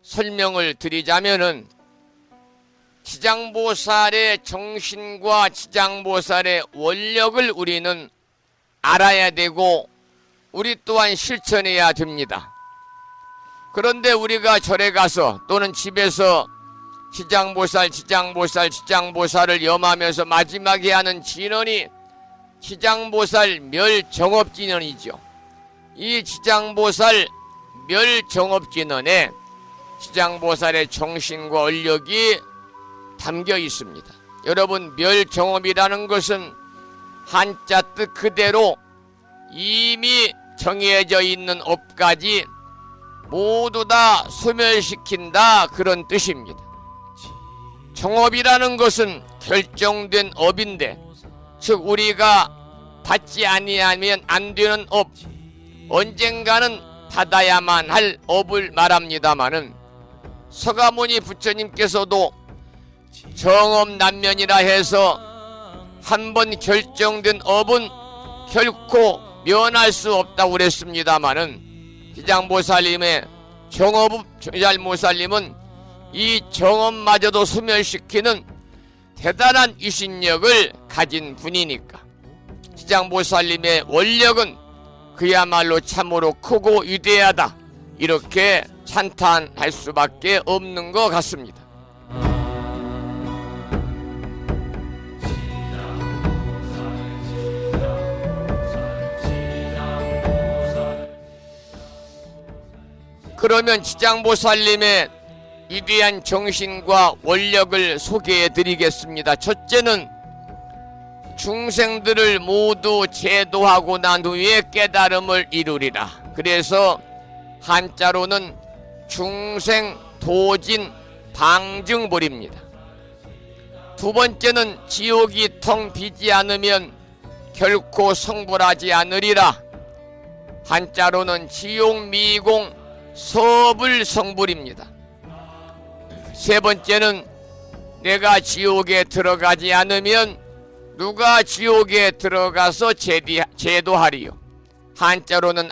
Speaker 2: 설명을 드리자면은, 지장보살의 정신과 지장보살의 원력을 우리는 알아야 되고 우리 또한 실천해야 됩니다. 그런데 우리가 절에 가서 또는 집에서 지장보살을 염하면서 마지막에 하는 진언이 지장보살 멸정업진언이죠. 이 지장보살 멸정업진언에 지장보살의 정신과 원력이 담겨 있습니다. 여러분, 멸정업이라는 것은 한자 뜻 그대로 이미 정해져 있는 업까지 모두 다 소멸시킨다, 그런 뜻입니다. 정업이라는 것은 결정된 업인데, 즉 우리가 받지 아니하면 안 되는 업, 언젠가는 받아야만 할 업을 말합니다마는, 서가모니 부처님께서도 정업난면이라 해서 한번 결정된 업은 결코 면할 수 없다고 그랬습니다마는, 지장보살님의 정업보살님은 이 정업마저도 소멸시키는 대단한 유신력을 가진 분이니까 지장보살님의 원력은 그야말로 참으로 크고 위대하다, 이렇게 찬탄할 수밖에 없는 것 같습니다. 그러면 지장보살님의 위대한 정신과 원력을 소개해 드리겠습니다. 첫째는 중생들을 모두 제도하고 난 후에 깨달음을 이루리라. 그래서 한자로는 중생도진 방증불입니다. 두 번째는 지옥이 텅 비지 않으면 결코 성불하지 않으리라. 한자로는 지옥미공 서불성불입니다. 세 번째는 내가 지옥에 들어가지 않으면 누가 지옥에 들어가서 제도하리요. 한자로는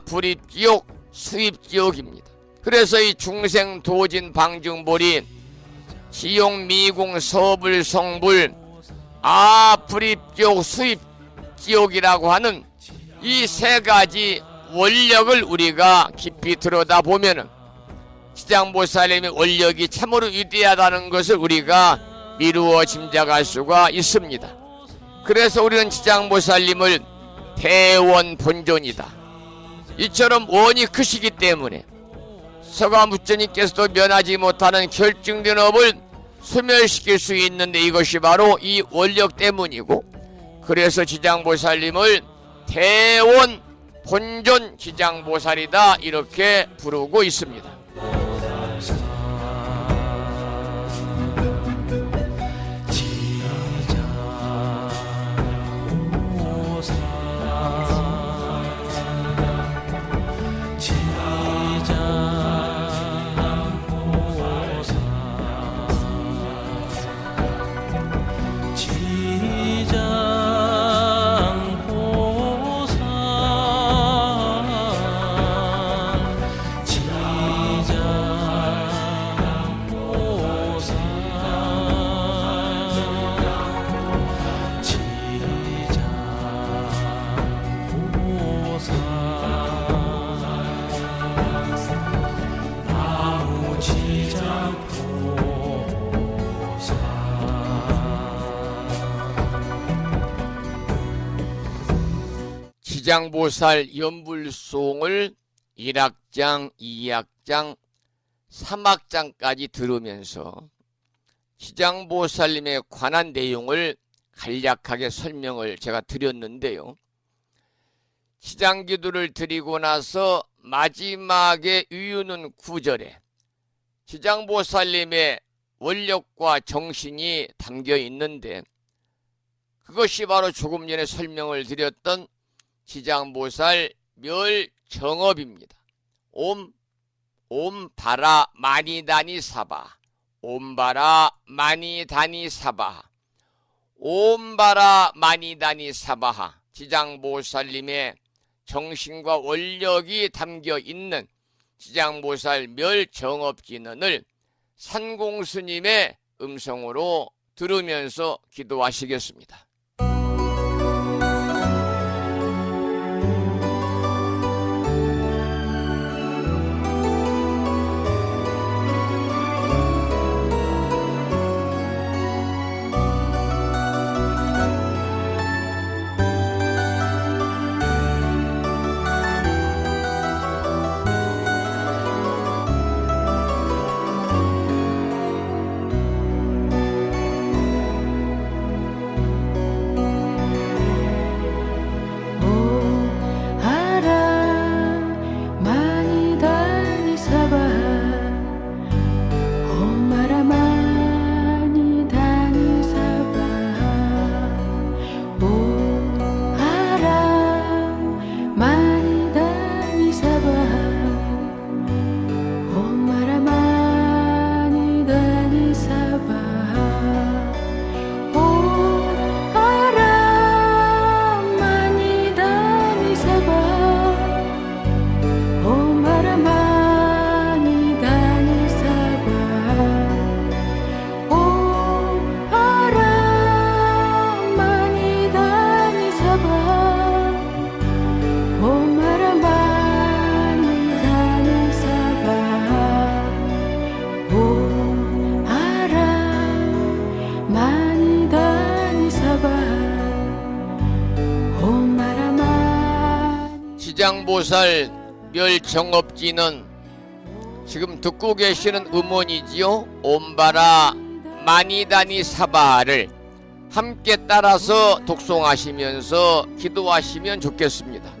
Speaker 2: 불입지옥 수입지옥입니다. 그래서 이 중생도진 방증불이 지옥미공 서불성불 불입지옥 수입지옥이라고 하는 이 세 가지 원력을 우리가 깊이 들여다보면은 지장보살님의 원력이 참으로 위대하다는 것을 우리가 미루어 짐작할 수가 있습니다. 그래서 우리는 지장보살님을 대원본존이다, 이처럼 원이 크시기 때문에 서가무처님께서도 면하지 못하는 결정된 업을 소멸시킬 수 있는데, 이것이 바로 이 원력 때문이고, 그래서 지장보살님을 대원 본존 지장보살이다, 이렇게 부르고 있습니다.
Speaker 4: 지장보살
Speaker 2: 지장보살 연불송을 1악장, 2악장, 3악장까지 들으면서 지장보살님에 관한 내용을 간략하게 설명을 제가 드렸는데요. 지장기도를 드리고 나서 마지막에 유유는 9절에 지장보살님의 원력과 정신이 담겨 있는데, 그것이 바로 조금 전에 설명을 드렸던 지장보살 멸정업입니다. 옴 바라 마니다니 사바, 옴 바라 마니다니 사바, 옴 바라 마니다니 사바하. 지장보살님의 정신과 원력이 담겨 있는 지장보살 멸정업진언을 산공스님의 음성으로 들으면서 기도하시겠습니다. 지장보살 멸정업지는 지금 듣고 계시는 음원이지요. 옴바라 마니다니 사바를 함께 따라서 독송하시면서 기도하시면 좋겠습니다.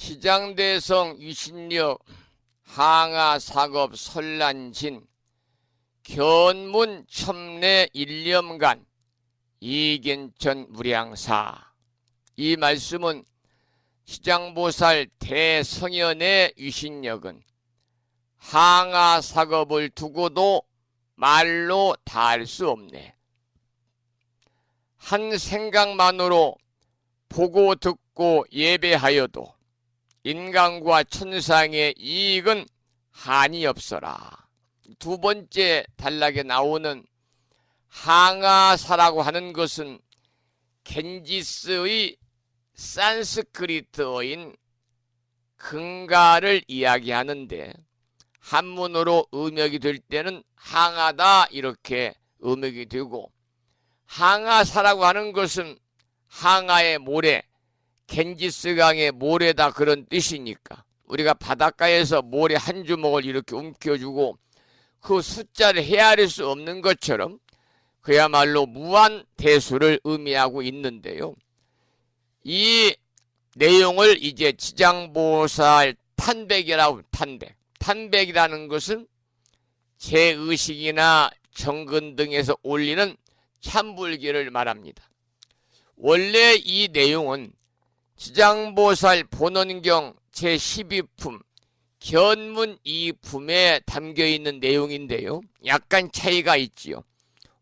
Speaker 2: 지장대성 유신력 항아사겁 설란진 견문 첨례 일념간 이견천 무량사. 이 말씀은 지장보살 대성현의 유신력은 항아사겁을 두고도 말로 다할 수 없네. 한 생각만으로 보고 듣고 예배하여도 인간과 천상의 이익은 한이 없어라. 두 번째 단락에 나오는 항아사라고 하는 것은 겐지스의 산스크리트어인 근가를 이야기하는데 한문으로 음역이 될 때는 항아다 이렇게 음역이 되고, 항아사라고 하는 것은 항아의 모래, 겐지스강의 모래다 그런 뜻이니까 우리가 바닷가에서 모래 한 주먹을 이렇게 움켜쥐고 그 숫자를 헤아릴 수 없는 것처럼 그야말로 무한 대수를 의미하고 있는데요. 이 내용을 이제 지장보살 탄백이라고 탄백이라는 것은 제의식이나 정근 등에서 올리는 참불기를 말합니다. 원래 이 내용은 지장보살 본원경 제12품 견문 2품에 담겨있는 내용인데요. 약간 차이가 있지요.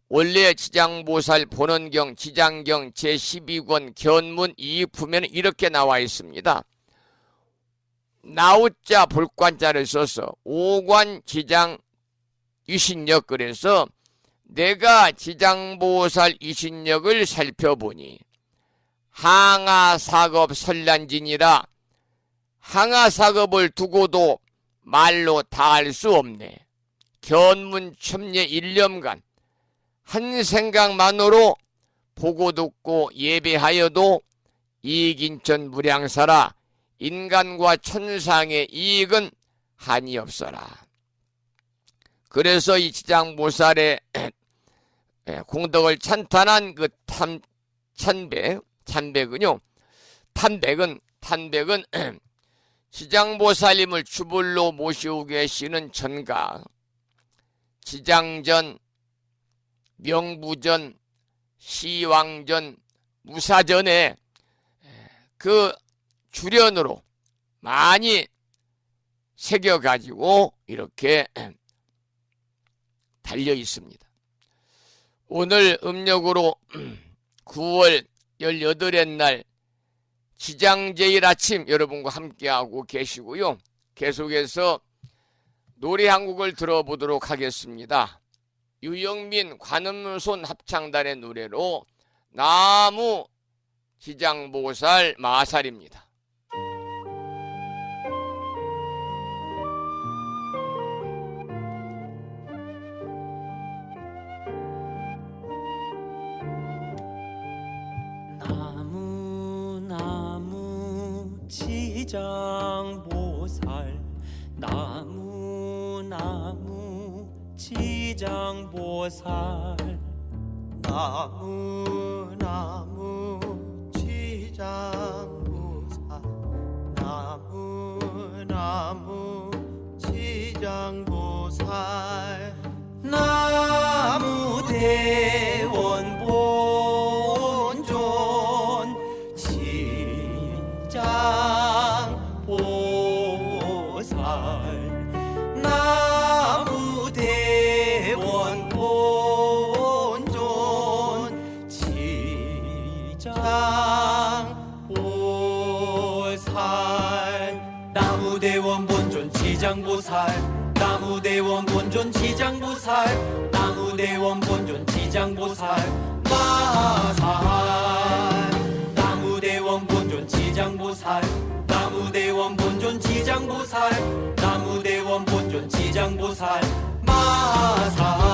Speaker 2: 원래 지장보살 본원경 지장경 제12권 견문 2품에는 이렇게 나와 있습니다. 나우자 볼관자를 써서 오관 지장 유신력, 그래서 내가 지장보살 유신력을 살펴보니 항아사겁 설란진이라 항아사겁을 두고도 말로 다할 수 없네. 견문 첨례 일념간 한 생각만으로 보고 듣고 예배하여도 이익인천 무량사라 인간과 천상의 이익은 한이 없어라. 그래서 이 지장보살의 공덕을 찬탄한 그 탄백은 지장보살님을 주불로 모시고 계시는 전가, 지장전, 명부전, 시왕전, 무사전에 그 주련으로 많이 새겨가지고 이렇게 달려 있습니다. 오늘 음력으로 9월 18일 날 지장제일 아침 여러분과 함께하고 계시고요. 계속해서 노래 한 곡을 들어보도록 하겠습니다. 유영민 관음손 합창단의 노래로 나무 지장보살 마살입니다.
Speaker 5: 나무 지장보살 나무 지장보살
Speaker 6: 나무 지장보살 나무 지장보살 나무 대원 본존 지장보살 나무 대원 본존 지장보살 나무대원 본존 지장보살 나무대원 본존 지장보살 나무대원 본존 지장보살 마살 나무대원 본존 지장보살 나무대원 본존 지장보살 나무대원 본존 지장보살 마살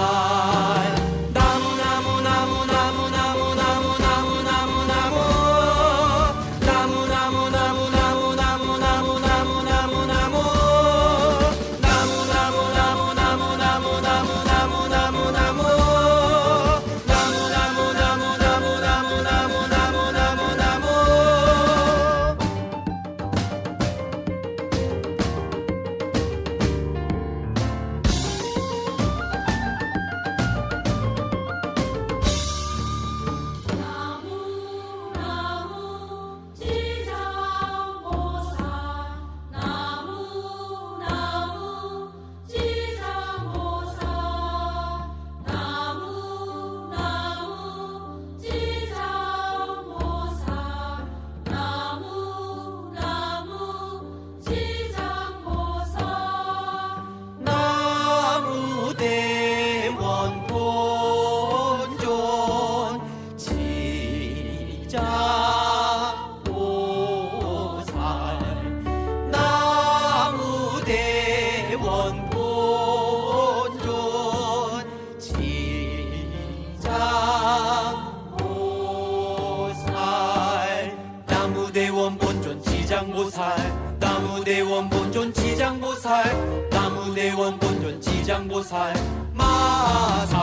Speaker 6: 나무대원 본존 지장보살 나무대원 본존 지장보살 나무대원 본존 지장보살 마살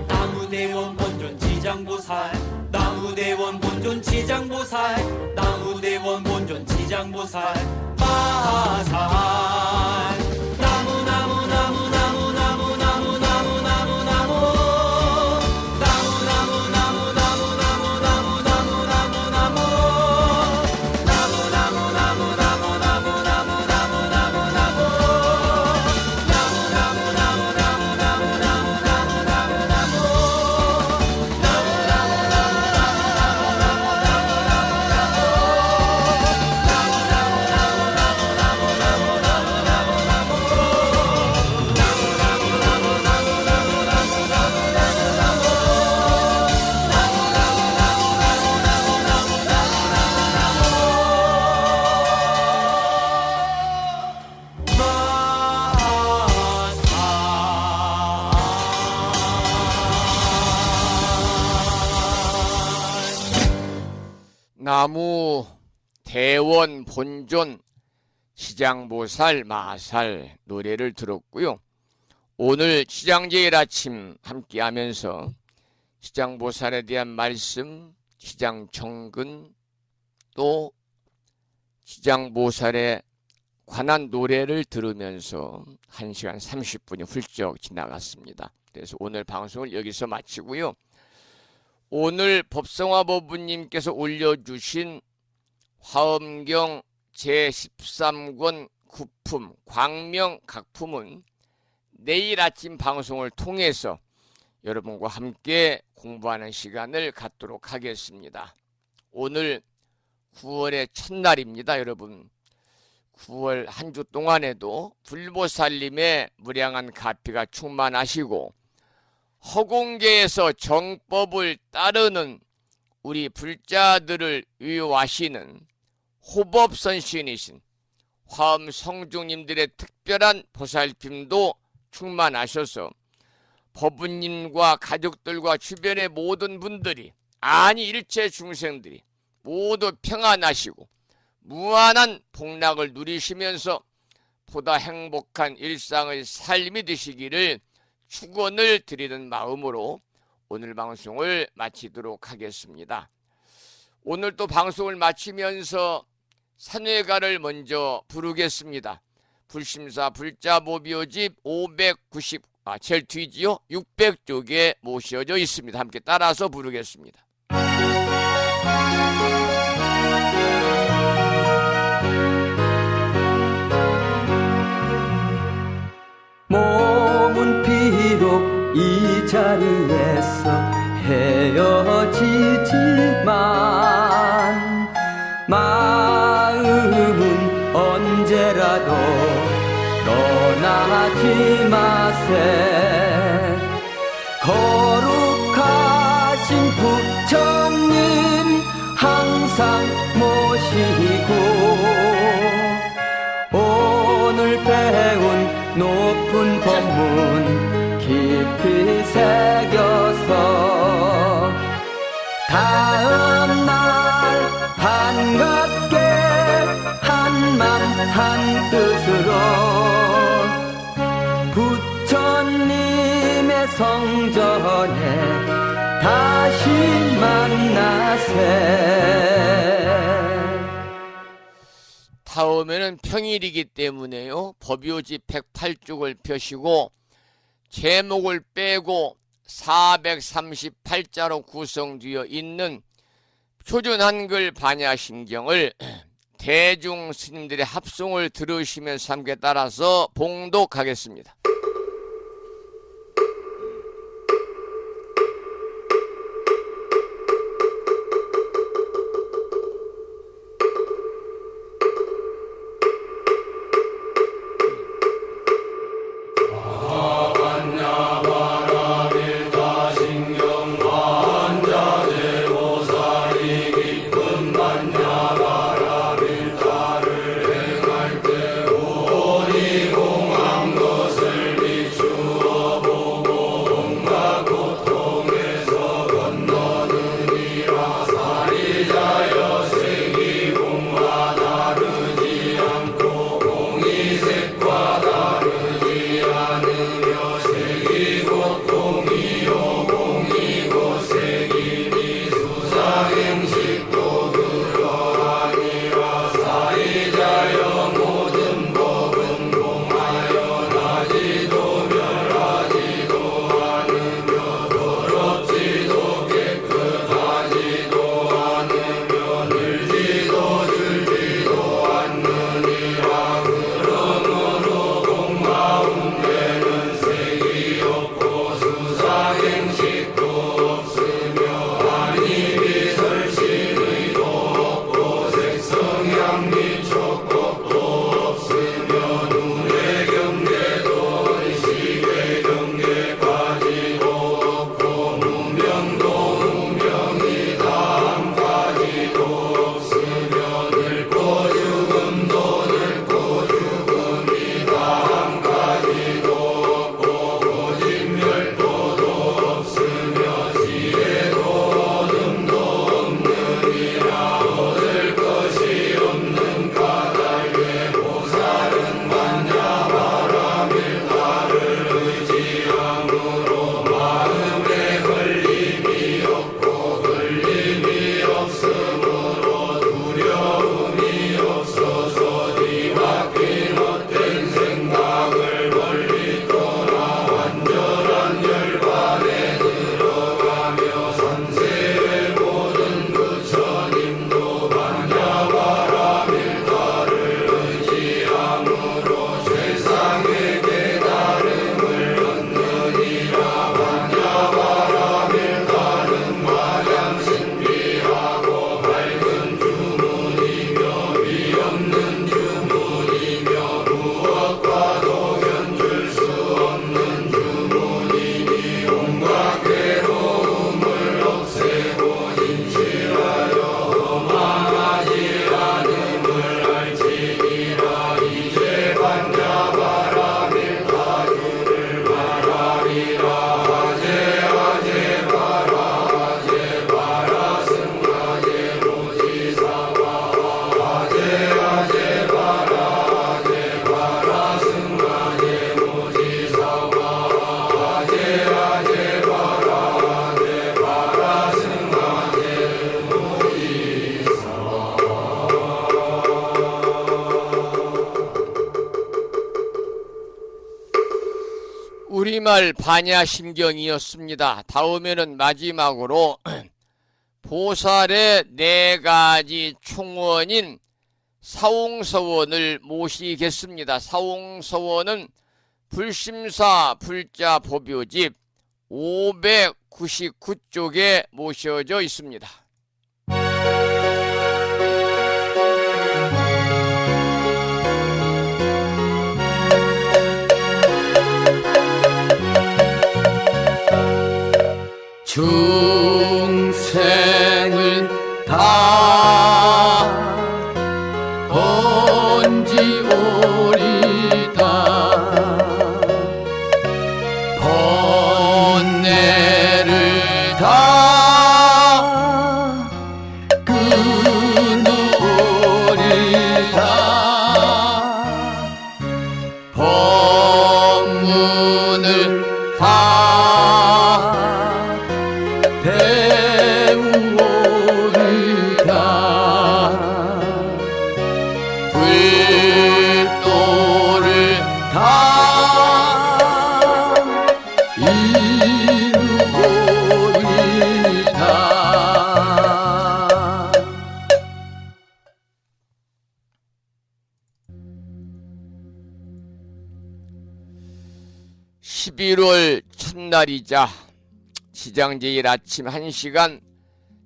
Speaker 6: 나무대원 본존 지장보살 나무대원 본존 지장보살 나무대원 본존 지장보살 마살 나무 나무 나무 나무 나무 나무 나무 나무 나무 나무 나무 나무 나무 나무 나무 나무 나무
Speaker 2: 나무 대원 본존 지장보살 마살 노래를 들었고요. 오늘 지장제일 아침 함께 하면서 지장보살에 대한 말씀, 지장정근 또 지장보살에 관한 노래를 들으면서 1시간 30분이 훌쩍 지나갔습니다. 그래서 오늘 방송을 여기서 마치고요. 오늘 법성화법부님께서 올려주신 화엄경 제13권 구품 광명각품은 내일 아침 방송을 통해서 여러분과 함께 공부하는 시간을 갖도록 하겠습니다. 오늘 9월의 첫날입니다. 여러분 9월 한 주 동안에도 불보살님의 무량한 가피가 충만하시고 허공계에서 정법을 따르는 우리 불자들을 위로하시는 호법선신이신 화엄성중님들의 특별한 보살핌도 충만하셔서 법부님과 가족들과 주변의 모든 분들이 아니 일체 중생들이 모두 평안하시고 무한한 복락을 누리시면서 보다 행복한 일상의 삶이 되시기를 축원을 드리는 마음으로 오늘 방송을 마치도록 하겠습니다. 오늘 또 방송을 마치면서 산회가를 먼저 부르겠습니다. 불심사 불자보비오집 590 제일 뒤지요 600쪽에 모셔져 있습니다. 함께 따라서 부르겠습니다.
Speaker 7: 몸은 비록 이 자리에서 헤어지지만 마음은 언제라도 떠나지 마세. 거룩하신 부처님 항상 모시고 오늘 배운 높은 법문 깊이 새겨서 다음날 반갑게 한맘 한뜻으로 부처님의 성전에 다시 만나세.
Speaker 2: 다음에는 평일이기 때문에요. 법요지 108쪽을 펴시고 제목을 빼고 438자로 구성되어 있는 표준 한글 반야심경을 대중 스님들의 합송을 들으시면서 함께 따라서 봉독하겠습니다.
Speaker 4: 것을
Speaker 2: 우리말 반야심경이었습니다. 다음에는 마지막으로 보살의 4가지 총원인 사홍서원을 모시겠습니다. 사홍서원은 불심사 불자 법요집 599쪽에 모셔져 있습니다.
Speaker 7: 중생을 다 번지오리다 번뇌를 다 끊으오리다 법문을 다 배우오리다 불도를 다 이루오리다
Speaker 2: 11월 첫날이자 시장제일 아침 1시간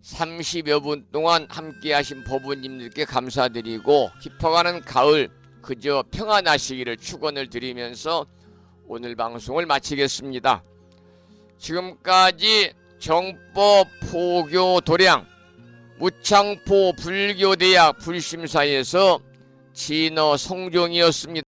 Speaker 2: 30여 분 동안 함께 하신 법우님들께 감사드리고 깊어가는 가을 그저 평안하시기를 축원을 드리면서 오늘 방송을 마치겠습니다. 지금까지 정법 포교 도량 무창포 불교대학 불심사에서 진어 성종이었습니다.